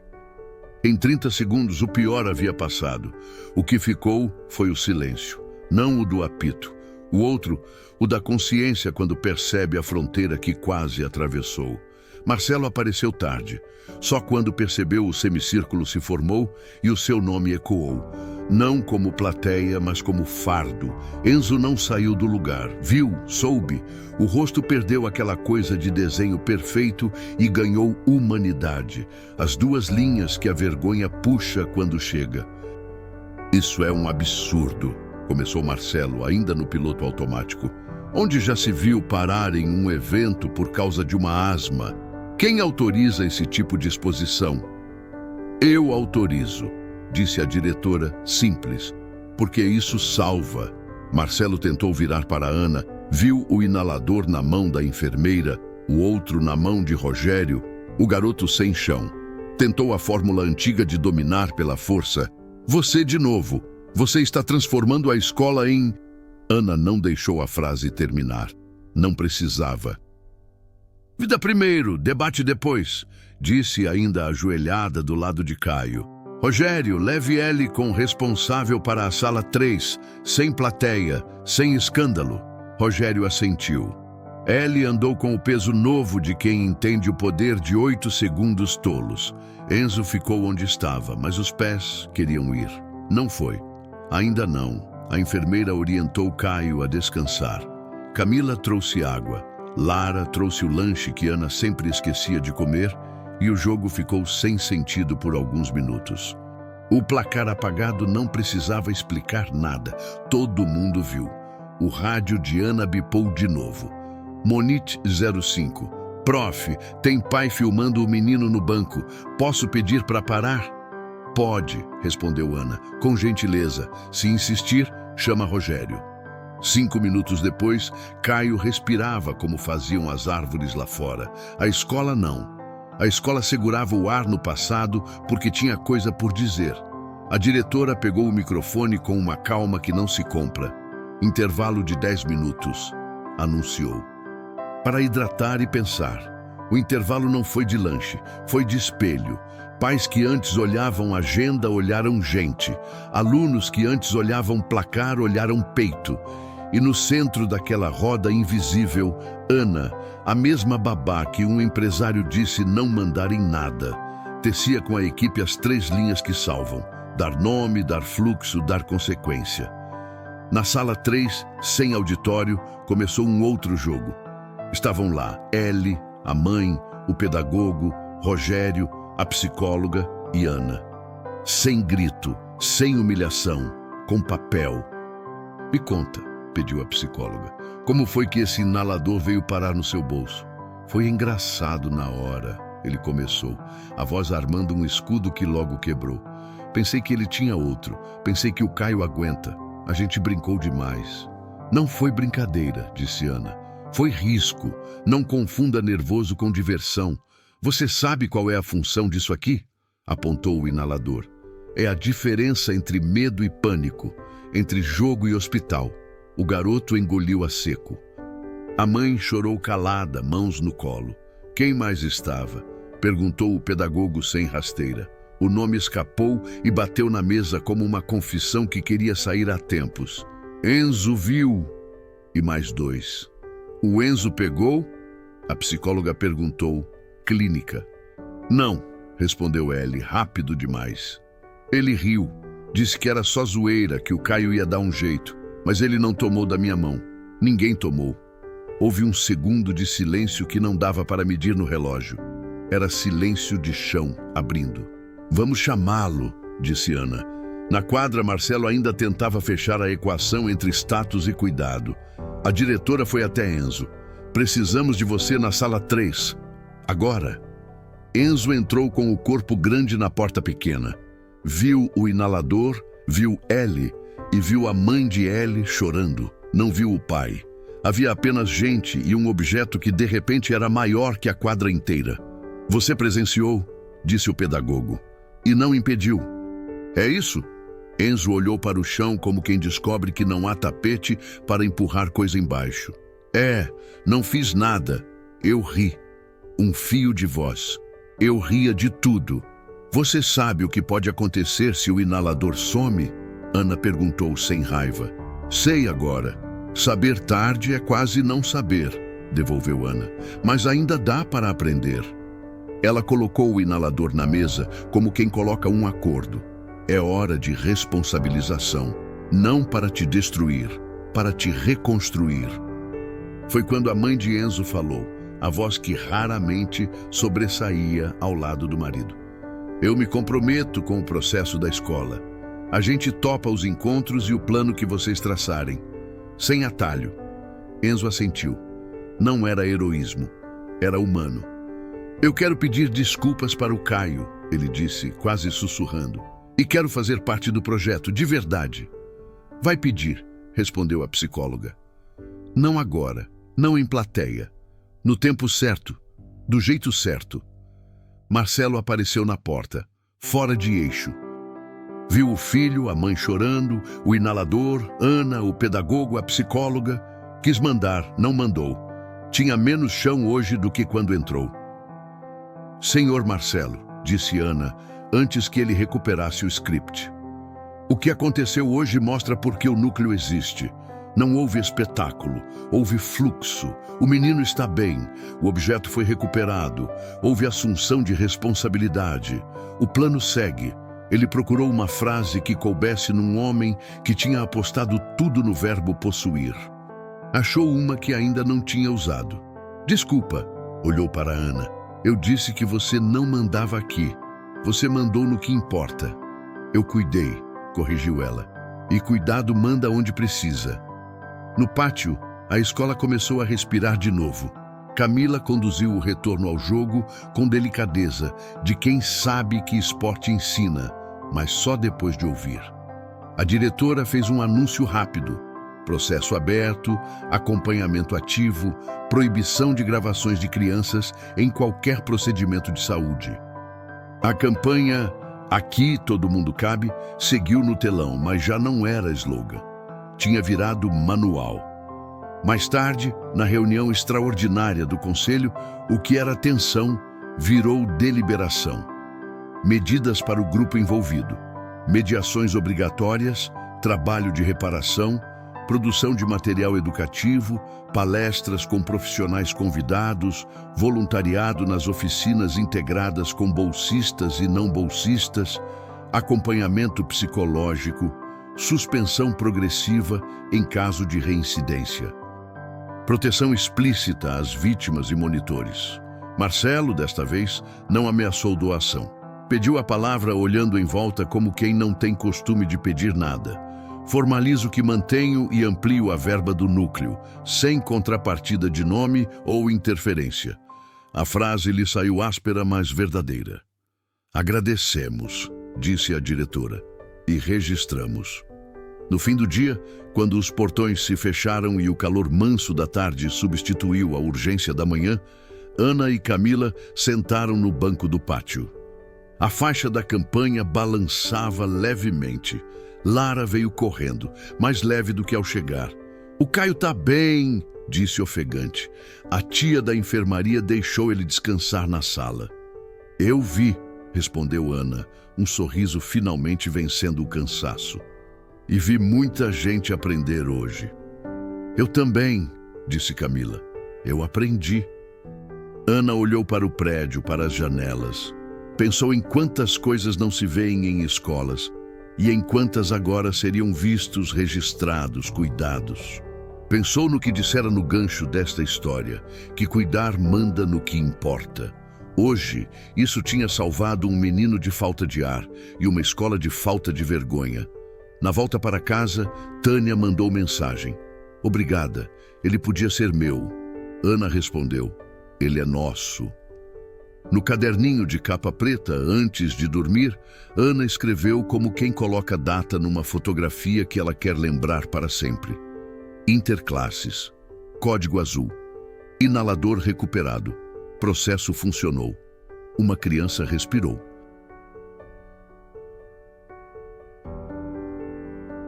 Em 30 segundos o pior havia passado. O que ficou foi o silêncio, não o do apito. O outro, o da consciência quando percebe a fronteira que quase atravessou. Marcelo apareceu tarde. Só quando percebeu o semicírculo se formou e o seu nome ecoou. Não como plateia, mas como fardo. Enzo não saiu do lugar. Viu, soube. O rosto perdeu aquela coisa de desenho perfeito e ganhou humanidade. As 2 linhas que a vergonha puxa quando chega. Isso é um absurdo, começou Marcelo, ainda no piloto automático. Onde já se viu parar em um evento por causa de uma asma? Quem autoriza esse tipo de exposição? Eu autorizo, disse a diretora, simples, porque isso salva. Marcelo tentou virar para Ana, viu o inalador na mão da enfermeira, o outro na mão de Rogério, o garoto sem chão. Tentou a fórmula antiga de dominar pela força. Você de novo. Você está transformando a escola em... Ana não deixou a frase terminar. Não precisava. Vida primeiro, debate depois, disse ainda ajoelhada do lado de Caio. Rogério, leve ele com responsável para a sala 3, sem plateia, sem escândalo. Rogério assentiu. Ellie andou com o peso novo de quem entende o poder de 8 segundos tolos. Enzo ficou onde estava, mas os pés queriam ir. Não foi. Ainda não. A enfermeira orientou Caio a descansar. Camila trouxe água. Lara trouxe o lanche que Ana sempre esquecia de comer e o jogo ficou sem sentido por alguns minutos. O placar apagado não precisava explicar nada. Todo mundo viu. O rádio de Ana bipou de novo. Monite 05. Prof, tem pai filmando o menino no banco. Posso pedir para parar? Pode, respondeu Ana, com gentileza. Se insistir, chama Rogério. 5 minutos depois, Caio respirava como faziam as árvores lá fora. A escola não. A escola segurava o ar no passado porque tinha coisa por dizer. A diretora pegou o microfone com uma calma que não se compra. Intervalo de 10 minutos, anunciou. Para hidratar e pensar. O intervalo não foi de lanche, foi de espelho. Pais que antes olhavam agenda olharam gente. Alunos que antes olhavam placar olharam peito. E no centro daquela roda invisível, Ana, a mesma babá que um empresário disse não mandar em nada, tecia com a equipe as 3 linhas que salvam: dar nome, dar fluxo, dar consequência. Na sala 3, sem auditório, começou um outro jogo. Estavam lá Ellie, a mãe, o pedagogo, Rogério, a psicóloga e Ana. Sem grito, sem humilhação, com papel. Me conta, pediu a psicóloga, como foi que esse inalador veio parar no seu bolso? Foi engraçado na hora, ele começou, a voz armando um escudo que logo quebrou. Pensei que ele tinha outro, pensei que o Caio aguenta. A gente brincou demais. Não foi brincadeira, disse Ana. Foi risco. Não confunda nervoso com diversão. Você sabe qual é a função disso aqui? Apontou o inalador. É a diferença entre medo e pânico, entre jogo e hospital. O garoto engoliu a seco. A mãe chorou calada, mãos no colo. Quem mais estava? Perguntou o pedagogo sem rasteira. O nome escapou e bateu na mesa como uma confissão que queria sair há tempos. Enzo viu. E mais 2. O Enzo pegou? A psicóloga perguntou. Clínica. Não, respondeu Ellie, rápido demais. Ele riu. Disse que era só zoeira, que o Caio ia dar um jeito. Mas ele não tomou da minha mão. Ninguém tomou. Houve um segundo de silêncio que não dava para medir no relógio. Era silêncio de chão, abrindo. Vamos chamá-lo, disse Ana. Na quadra, Marcelo ainda tentava fechar a equação entre status e cuidado. A diretora foi até Enzo. Precisamos de você na sala 3. Agora. Enzo entrou com o corpo grande na porta pequena. Viu o inalador, viu Ellie e viu a mãe de Ellie chorando. Não viu o pai. Havia apenas gente e um objeto que de repente era maior que a quadra inteira. Você presenciou, disse o pedagogo. E não impediu. É isso? Enzo olhou para o chão como quem descobre que não há tapete para empurrar coisa embaixo. Não fiz nada. Eu ri. Um fio de voz. Eu ria de tudo. Você sabe o que pode acontecer se o inalador some? Ana perguntou sem raiva. Sei agora. Saber tarde é quase não saber, devolveu Ana. Mas ainda dá para aprender. Ela colocou o inalador na mesa como quem coloca um acordo. É hora de responsabilização, não para te destruir, para te reconstruir. Foi quando a mãe de Enzo falou, a voz que raramente sobressaía ao lado do marido. Eu me comprometo com o processo da escola. A gente topa os encontros e o plano que vocês traçarem. Sem atalho. Enzo assentiu. Não era heroísmo. Era humano. Eu quero pedir desculpas para o Caio, ele disse, quase sussurrando. E quero fazer parte do projeto, de verdade. Vai pedir, respondeu a psicóloga. Não agora, não em plateia. No tempo certo, do jeito certo. Marcelo apareceu na porta, fora de eixo. Viu o filho, a mãe chorando, o inalador, Ana, o pedagogo, a psicóloga. Quis mandar, não mandou. Tinha menos chão hoje do que quando entrou. Senhor Marcelo, disse Ana, antes que ele recuperasse o script. O que aconteceu hoje mostra por que o núcleo existe. Não houve espetáculo, houve fluxo. O menino está bem, o objeto foi recuperado, houve assunção de responsabilidade. O plano segue. Ele procurou uma frase que coubesse num homem que tinha apostado tudo no verbo possuir. Achou uma que ainda não tinha usado. Desculpa, olhou para Ana. Eu disse que você não mandava aqui. Você mandou no que importa. Eu cuidei, corrigiu ela. E cuidado manda onde precisa. No pátio, a escola começou a respirar de novo. Camila conduziu o retorno ao jogo com delicadeza, de quem sabe que esporte ensina, mas só depois de ouvir. A diretora fez um anúncio rápido. Processo aberto, acompanhamento ativo, proibição de gravações de crianças em qualquer procedimento de saúde. A campanha Aqui Todo Mundo Cabe seguiu no telão, mas já não era slogan. Tinha virado manual. Mais tarde, na reunião extraordinária do Conselho, o que era tensão virou deliberação. Medidas para o grupo envolvido, mediações obrigatórias, trabalho de reparação, produção de material educativo, palestras com profissionais convidados, voluntariado nas oficinas integradas com bolsistas e não bolsistas, acompanhamento psicológico, suspensão progressiva em caso de reincidência. Proteção explícita às vítimas e monitores. Marcelo, desta vez, não ameaçou doação. Pediu a palavra olhando em volta como quem não tem costume de pedir nada. Formalizo que mantenho e amplio a verba do núcleo, sem contrapartida de nome ou interferência. A frase lhe saiu áspera, mas verdadeira. Agradecemos, disse a diretora, e registramos. No fim do dia, quando os portões se fecharam e o calor manso da tarde substituiu a urgência da manhã, Ana e Camila sentaram no banco do pátio. A faixa da campanha balançava levemente. Lara veio correndo, mais leve do que ao chegar. O Caio tá bem, disse ofegante. A tia da enfermaria deixou ele descansar na sala. Eu vi, respondeu Ana, um sorriso finalmente vencendo o cansaço. E vi muita gente aprender hoje. Eu também, disse Camila. Eu aprendi. Ana olhou para o prédio, para as janelas. Pensou em quantas coisas não se veem em escolas e em quantas agora seriam vistos, registrados, cuidados. Pensou no que dissera no gancho desta história, que cuidar manda no que importa. Hoje, isso tinha salvado um menino de falta de ar e uma escola de falta de vergonha. Na volta para casa, Tânia mandou mensagem. Obrigada, ele podia ser meu. Ana respondeu, ele é nosso. No caderninho de capa preta, antes de dormir, Ana escreveu como quem coloca data numa fotografia que ela quer lembrar para sempre. Interclasses. Código azul. Inalador recuperado. Processo funcionou. Uma criança respirou.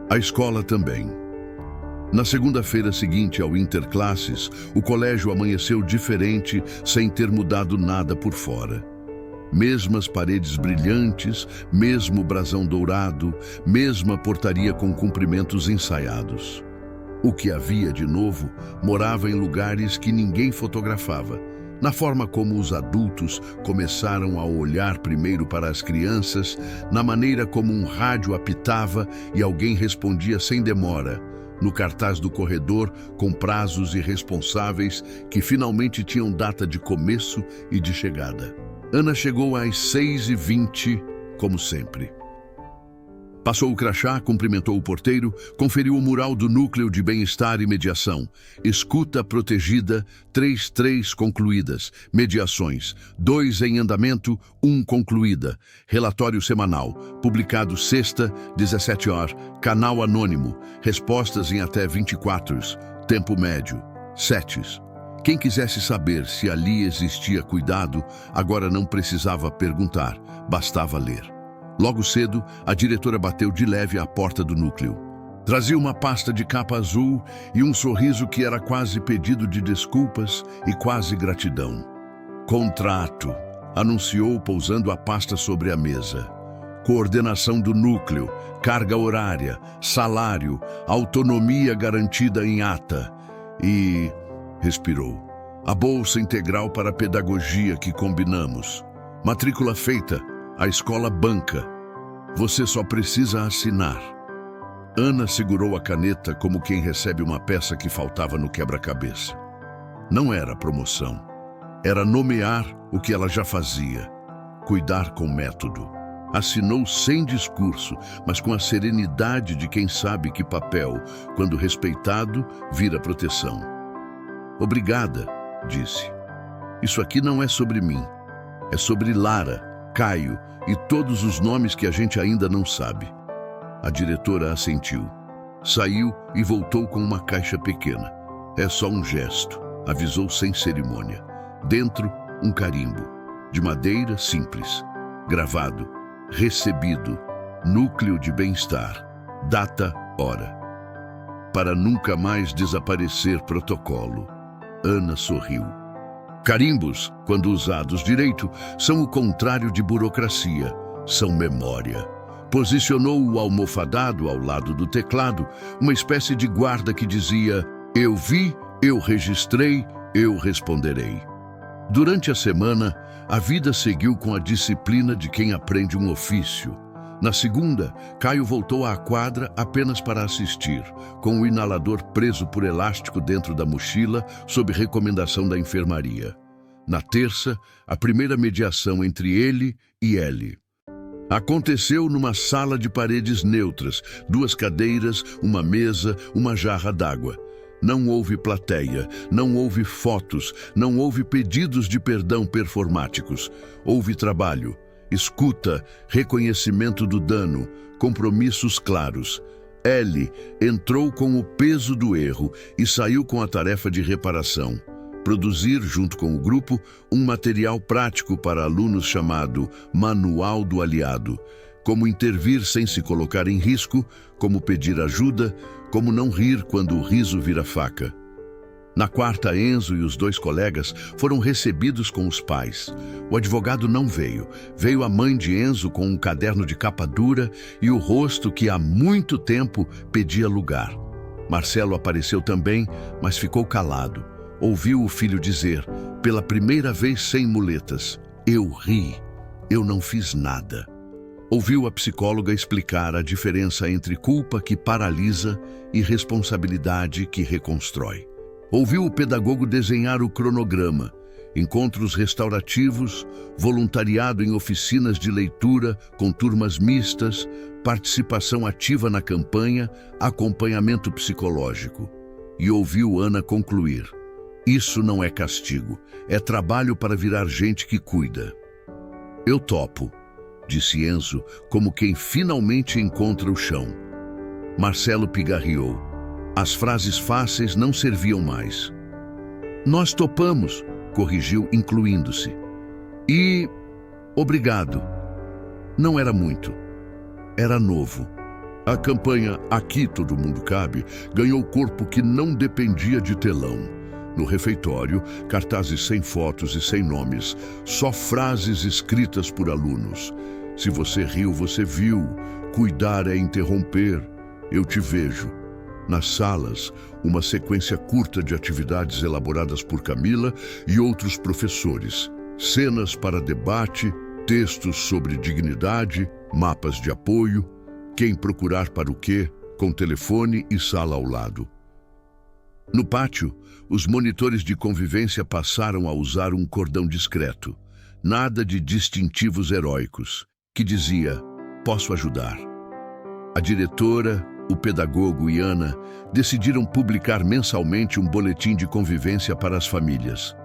A escola também. Na segunda-feira seguinte ao Interclasses, o colégio amanheceu diferente, sem ter mudado nada por fora. Mesmas paredes brilhantes, mesmo brasão dourado, mesma portaria com cumprimentos ensaiados. O que havia de novo morava em lugares que ninguém fotografava, na forma como os adultos começaram a olhar primeiro para as crianças, na maneira como um rádio apitava e alguém respondia sem demora, no cartaz do corredor com prazos irresponsáveis que finalmente tinham data de começo e de chegada. Ana chegou às 6h20, como sempre. Passou o crachá, cumprimentou o porteiro, conferiu o mural do núcleo de bem-estar e mediação. Escuta protegida, 3 concluídas. Mediações, 2 em andamento, 1 concluída. Relatório semanal, publicado sexta, 17 horas. Canal anônimo, respostas em até 24. Tempo médio, 7. Quem quisesse saber se ali existia cuidado, agora não precisava perguntar, bastava ler. Logo cedo, a diretora bateu de leve à porta do núcleo. Trazia uma pasta de capa azul e um sorriso que era quase pedido de desculpas e quase gratidão. Contrato, anunciou pousando a pasta sobre a mesa. Coordenação do núcleo, carga horária, salário, autonomia garantida em ata. E... respirou. A bolsa integral para a pedagogia que combinamos. Matrícula feita. A escola banca. Você só precisa assinar. Ana segurou a caneta como quem recebe uma peça que faltava no quebra-cabeça. Não era promoção. Era nomear o que ela já fazia. Cuidar com método. Assinou sem discurso, mas com a serenidade de quem sabe que papel, quando respeitado, vira proteção. Obrigada, disse. Isso aqui não é sobre mim. É sobre Lara, Caio e todos os nomes que a gente ainda não sabe. A diretora assentiu. Saiu e voltou com uma caixa pequena. É só um gesto, avisou sem cerimônia. Dentro, um carimbo. De madeira simples. Gravado. Recebido. Núcleo de bem-estar. Data, hora. Para nunca mais desaparecer protocolo. Ana sorriu. Carimbos, quando usados direito, são o contrário de burocracia, são memória. Posicionou o almofadado ao lado do teclado, uma espécie de guarda que dizia: eu vi, eu registrei, eu responderei. Durante a semana, a vida seguiu com a disciplina de quem aprende um ofício. Na segunda, Caio voltou à quadra apenas para assistir, com o inalador preso por elástico dentro da mochila, sob recomendação da enfermaria. Na terça, a primeira mediação entre ele e Ellie. Aconteceu numa sala de paredes neutras, 2 cadeiras, uma mesa, uma jarra d'água. Não houve plateia, não houve fotos, não houve pedidos de perdão performáticos. Houve trabalho. Escuta, reconhecimento do dano, compromissos claros. Ellie entrou com o peso do erro e saiu com a tarefa de reparação. Produzir, junto com o grupo, um material prático para alunos chamado Manual do Aliado. Como intervir sem se colocar em risco, como pedir ajuda, como não rir quando o riso vira faca. Na quarta, Enzo e os 2 colegas foram recebidos com os pais. O advogado não veio. Veio a mãe de Enzo com um caderno de capa dura e o rosto que há muito tempo pedia lugar. Marcelo apareceu também, mas ficou calado. Ouviu o filho dizer, pela primeira vez sem muletas: eu ri, eu não fiz nada. Ouviu a psicóloga explicar a diferença entre culpa que paralisa e responsabilidade que reconstrói. Ouviu o pedagogo desenhar o cronograma, encontros restaurativos, voluntariado em oficinas de leitura com turmas mistas, participação ativa na campanha, acompanhamento psicológico. E ouviu Ana concluir: isso não é castigo, é trabalho para virar gente que cuida. Eu topo, disse Enzo, como quem finalmente encontra o chão. Marcelo pigarreou. As frases fáceis não serviam mais. Nós topamos, corrigiu, incluindo-se. E... obrigado. Não era muito. Era novo. A campanha Aqui Todo Mundo Cabe ganhou corpo que não dependia de telão. No refeitório, cartazes sem fotos e sem nomes, só frases escritas por alunos. Se você riu, você viu. Cuidar é interromper. Eu te vejo. Nas salas, uma sequência curta de atividades elaboradas por Camila e outros professores. Cenas para debate, textos sobre dignidade, mapas de apoio, quem procurar para o quê, com telefone e sala ao lado. No pátio, os monitores de convivência passaram a usar um cordão discreto, nada de distintivos heróicos, que dizia: posso ajudar. A diretora, o pedagogo e Ana decidiram publicar mensalmente um boletim de convivência para as famílias.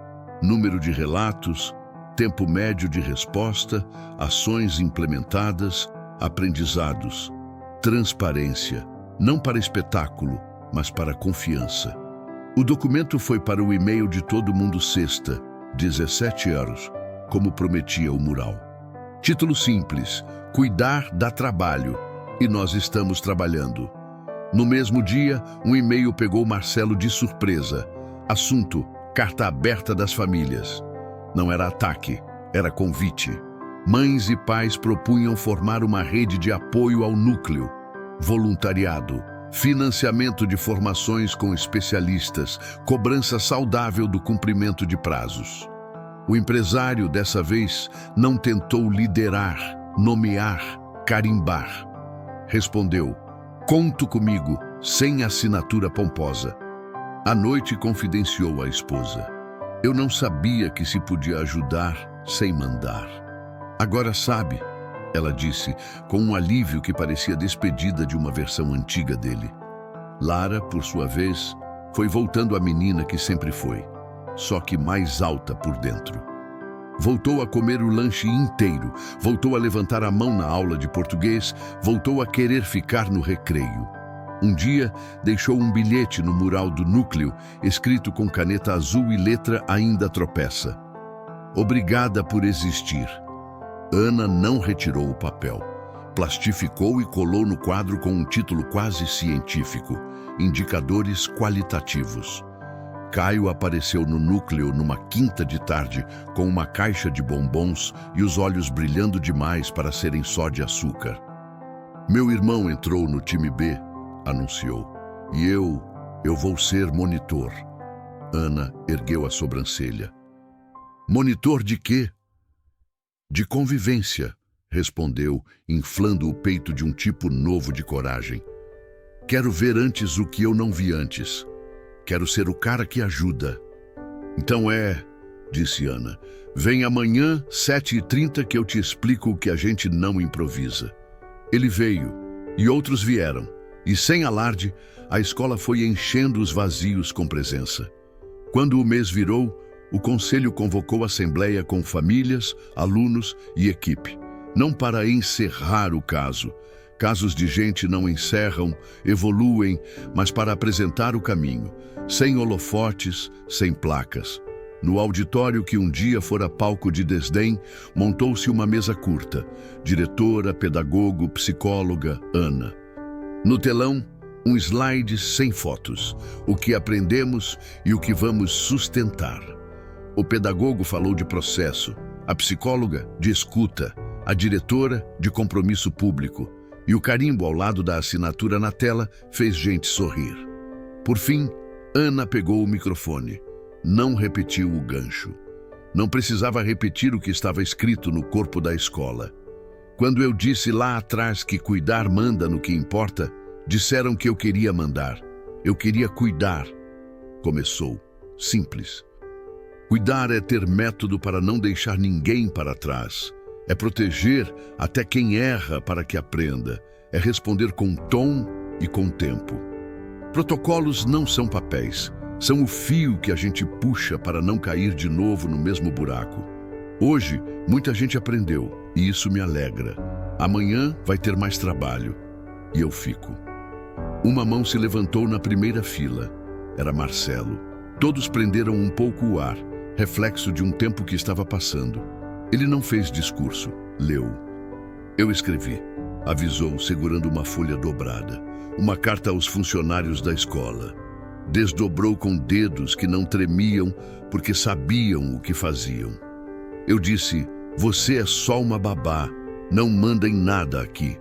Número de relatos, tempo médio de resposta, ações implementadas, aprendizados. Transparência, não para espetáculo, mas para confiança. O documento foi para o e-mail de todo mundo sexta, 17 horas, como prometia o mural. Título simples: Cuidar dá trabalho, e nós estamos trabalhando. No mesmo dia, um e-mail pegou Marcelo de surpresa. Assunto: carta aberta das famílias. Não era ataque, era convite. Mães e pais propunham formar uma rede de apoio ao núcleo. Voluntariado, financiamento de formações com especialistas, cobrança saudável do cumprimento de prazos. O empresário, dessa vez, não tentou liderar, nomear, carimbar. Respondeu: conto comigo, sem assinatura pomposa. À noite confidenciou à esposa: eu não sabia que se podia ajudar sem mandar. Agora sabe, ela disse, com um alívio que parecia despedida de uma versão antiga dele. Lara, por sua vez, foi voltando à menina que sempre foi, só que mais alta por dentro. Voltou a comer o lanche inteiro, voltou a levantar a mão na aula de português, voltou a querer ficar no recreio. Um dia, deixou um bilhete no mural do núcleo, escrito com caneta azul e letra ainda tropeça. Obrigada por existir. Ana não retirou o papel. Plastificou e colou no quadro com um título quase científico: Indicadores Qualitativos. Caio apareceu no núcleo numa quinta de tarde com uma caixa de bombons e os olhos brilhando demais para serem só de açúcar. Meu irmão entrou no time B, anunciou, e eu vou ser monitor. Ana ergueu a sobrancelha. Monitor de quê? De convivência, respondeu, inflando o peito de um tipo novo de coragem. Quero ver antes o que eu não vi antes. Quero ser o cara que ajuda. Então disse Ana, vem amanhã, 7h30, que eu te explico o que a gente não improvisa. Ele veio, e outros vieram, e sem alarde, a escola foi enchendo os vazios com presença. Quando o mês virou, o conselho convocou a assembleia com famílias, alunos e equipe. Não para encerrar o caso. Casos de gente não encerram, evoluem, mas para apresentar o caminho, sem holofotes, sem placas. No auditório que um dia fora palco de desdém, montou-se uma mesa curta. Diretora, pedagogo, psicóloga, Ana. No telão, um slide sem fotos. O que aprendemos e o que vamos sustentar. O pedagogo falou de processo, a psicóloga de escuta, a diretora de compromisso público. E o carimbo ao lado da assinatura na tela fez gente sorrir. Por fim, Ana pegou o microfone. Não repetiu o gancho. Não precisava repetir o que estava escrito no corpo da escola. Quando eu disse lá atrás que cuidar manda no que importa, disseram que eu queria mandar. Eu queria cuidar. Começou. Simples. Cuidar é ter método para não deixar ninguém para trás. É proteger até quem erra para que aprenda. É responder com tom e com tempo. Protocolos não são papéis. São o fio que a gente puxa para não cair de novo no mesmo buraco. Hoje, muita gente aprendeu, e isso me alegra. Amanhã vai ter mais trabalho. E eu fico. Uma mão se levantou na primeira fila. Era Marcelo. Todos prenderam um pouco o ar, reflexo de um tempo que estava passando. Ele não fez discurso, leu. Eu escrevi, avisou, segurando uma folha dobrada. Uma carta aos funcionários da escola. Desdobrou com dedos que não tremiam porque sabiam o que faziam. Eu disse, você é só uma babá, não manda em nada aqui.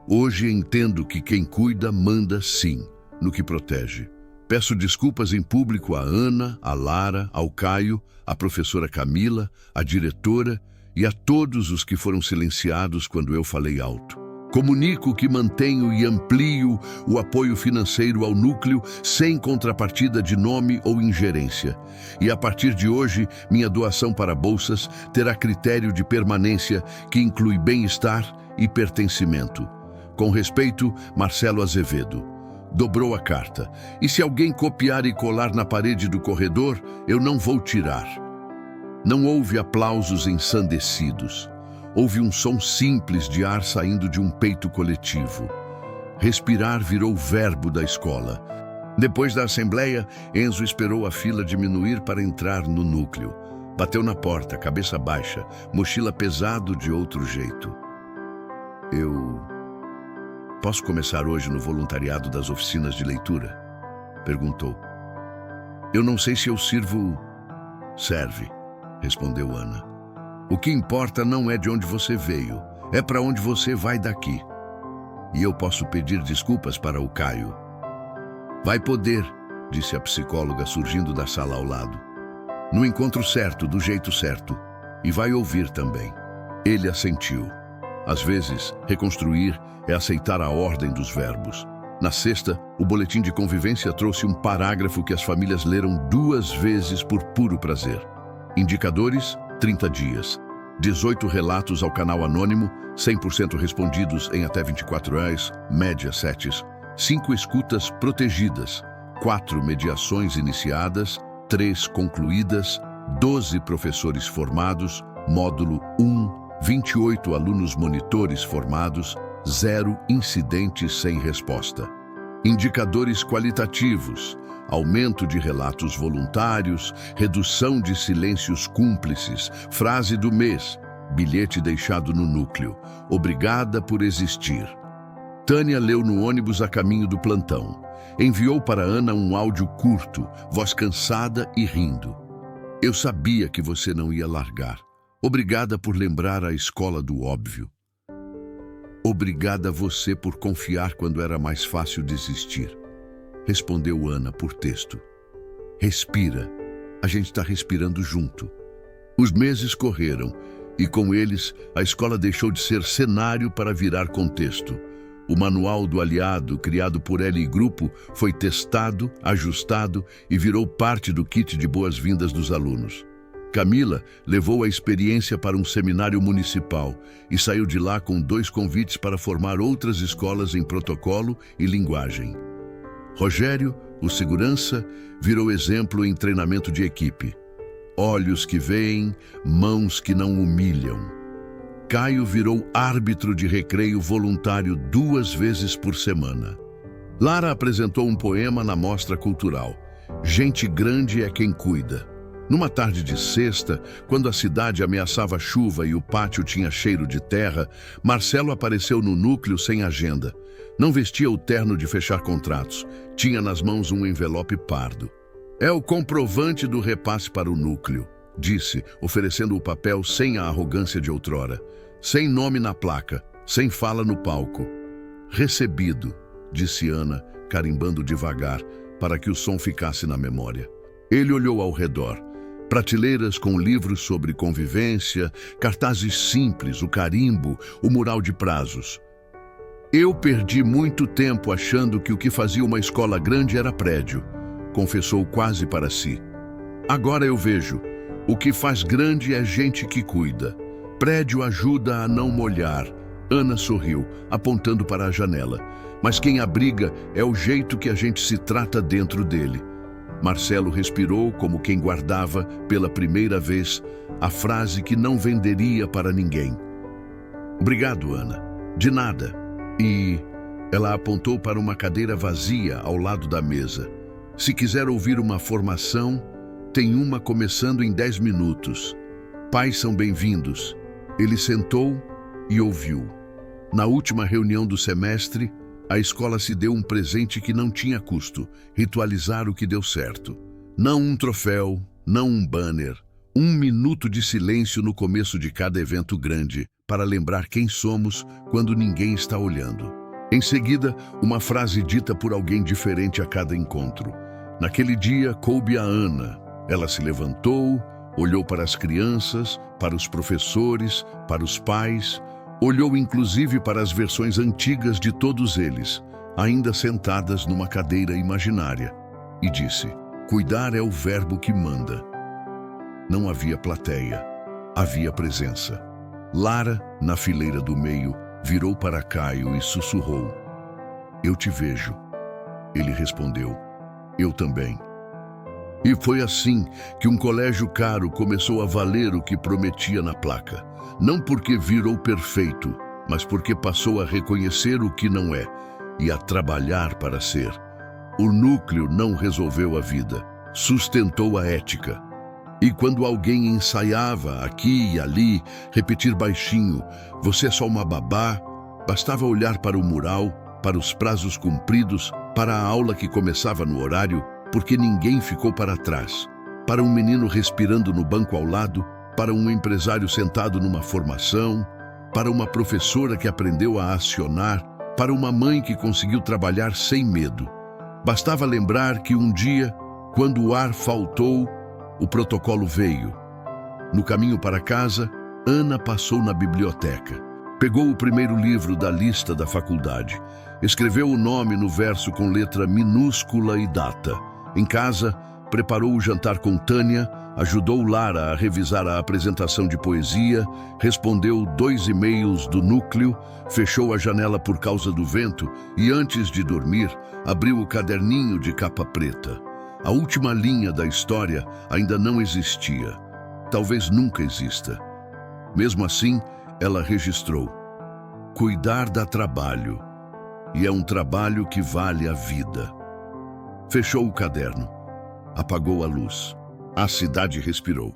Hoje entendo que quem cuida manda sim, no que protege. Peço desculpas em público a Ana, a Lara, ao Caio, à professora Camila, à diretora e a todos os que foram silenciados quando eu falei alto. Comunico que mantenho e amplio o apoio financeiro ao núcleo sem contrapartida de nome ou ingerência. E a partir de hoje, minha doação para bolsas terá critério de permanência que inclui bem-estar e pertencimento. Com respeito, Marcelo Azevedo. Dobrou a carta. E se alguém copiar e colar na parede do corredor, eu não vou tirar. Não houve aplausos ensandecidos. Houve um som simples de ar saindo de um peito coletivo. Respirar virou verbo da escola. Depois da assembleia, Enzo esperou a fila diminuir para entrar no núcleo. Bateu na porta, cabeça baixa, mochila pesado de outro jeito. Eu posso começar hoje no voluntariado das oficinas de leitura? Perguntou. Eu não sei se eu sirvo... Serve, respondeu Ana. O que importa não é de onde você veio, é para onde você vai daqui. E eu posso pedir desculpas para o Caio. Vai poder, disse a psicóloga surgindo da sala ao lado. No encontro certo, do jeito certo. E vai ouvir também. Ele assentiu. Às vezes, reconstruir é aceitar a ordem dos verbos. Na sexta, o boletim de convivência trouxe um parágrafo que as famílias leram 2 vezes por puro prazer. Indicadores, 30 dias. 18 relatos ao canal anônimo, 100% respondidos em até 24 horas, média 7. 5 escutas protegidas, 4 mediações iniciadas, 3 concluídas, 12 professores formados, módulo 1, 28 alunos monitores formados, 0 incidentes sem resposta. Indicadores qualitativos, aumento de relatos voluntários, redução de silêncios cúmplices, frase do mês, bilhete deixado no núcleo, obrigada por existir. Tânia leu no ônibus a caminho do plantão. Enviou para Ana um áudio curto, voz cansada e rindo. Eu sabia que você não ia largar. Obrigada por lembrar a escola do óbvio. Obrigada a você por confiar quando era mais fácil desistir. Respondeu Ana por texto. Respira. A gente está respirando junto. Os meses correram e com eles a escola deixou de ser cenário para virar contexto. O manual do aliado, criado por ela e grupo, foi testado, ajustado e virou parte do kit de boas-vindas dos alunos. Camila levou a experiência para um seminário municipal e saiu de lá com 2 convites para formar outras escolas em protocolo e linguagem. Rogério, o segurança, virou exemplo em treinamento de equipe. Olhos que veem, mãos que não humilham. Caio virou árbitro de recreio voluntário 2 vezes por semana. Lara apresentou um poema na mostra cultural. Gente grande é quem cuida. Numa tarde de sexta, quando a cidade ameaçava chuva e o pátio tinha cheiro de terra, Marcelo apareceu no núcleo sem agenda. Não vestia o terno de fechar contratos. Tinha nas mãos um envelope pardo. É o comprovante do repasse para o núcleo, disse, oferecendo o papel sem a arrogância de outrora. Sem nome na placa, sem fala no palco. Recebido, disse Ana, carimbando devagar, para que o som ficasse na memória. Ele olhou ao redor. Prateleiras com livros sobre convivência, cartazes simples, o carimbo, o mural de prazos. Eu perdi muito tempo achando que o que fazia uma escola grande era prédio, confessou quase para si. Agora eu vejo, o que faz grande é gente que cuida. Prédio ajuda a não molhar. Ana sorriu, apontando para a janela. Mas quem abriga é o jeito que a gente se trata dentro dele. Marcelo respirou como quem guardava, pela primeira vez, a frase que não venderia para ninguém. Obrigado, Ana. De nada. E ela apontou para uma cadeira vazia ao lado da mesa. Se quiser ouvir uma formação, tem uma começando em 10 minutos. Pais são bem-vindos. Ele sentou e ouviu. Na última reunião do semestre, a escola se deu um presente que não tinha custo, ritualizar o que deu certo. Não um troféu, não um banner, 1 minuto de silêncio no começo de cada evento grande, para lembrar quem somos quando ninguém está olhando. Em seguida, uma frase dita por alguém diferente a cada encontro. Naquele dia, coube a Ana. Ela se levantou, olhou para as crianças, para os professores, para os pais, olhou inclusive para as versões antigas de todos eles, ainda sentadas numa cadeira imaginária, e disse: cuidar é o verbo que manda. Não havia plateia, havia presença. Lara, na fileira do meio, Virou para Caio e sussurrou: "Eu te vejo." Ele respondeu: "Eu também." E foi assim que um colégio caro começou a valer o que prometia na placa. Não porque virou perfeito, mas porque passou a reconhecer o que não é e a trabalhar para ser. O núcleo não resolveu a vida, sustentou a ética. E quando alguém ensaiava aqui e ali, repetir baixinho: "Você é só uma babá", bastava olhar para o mural, para os prazos cumpridos, para a aula que começava no horário, porque ninguém ficou para trás. Para um menino respirando no banco ao lado, para um empresário sentado numa formação, para uma professora que aprendeu a acionar, para uma mãe que conseguiu trabalhar sem medo. Bastava lembrar que um dia, quando o ar faltou, o protocolo veio. No caminho para casa, Ana passou na biblioteca. Pegou o primeiro livro da lista da faculdade. Escreveu o nome no verso com letra minúscula e data. Em casa, preparou o jantar com Tânia, ajudou Lara a revisar a apresentação de poesia, respondeu 2 e-mails do núcleo, fechou a janela por causa do vento e, antes de dormir, abriu o caderninho de capa preta. A última linha da história ainda não existia. Talvez nunca exista. Mesmo assim, ela registrou: "Cuidar dá trabalho, e é um trabalho que vale a vida." Fechou o caderno. Apagou a luz. A cidade respirou.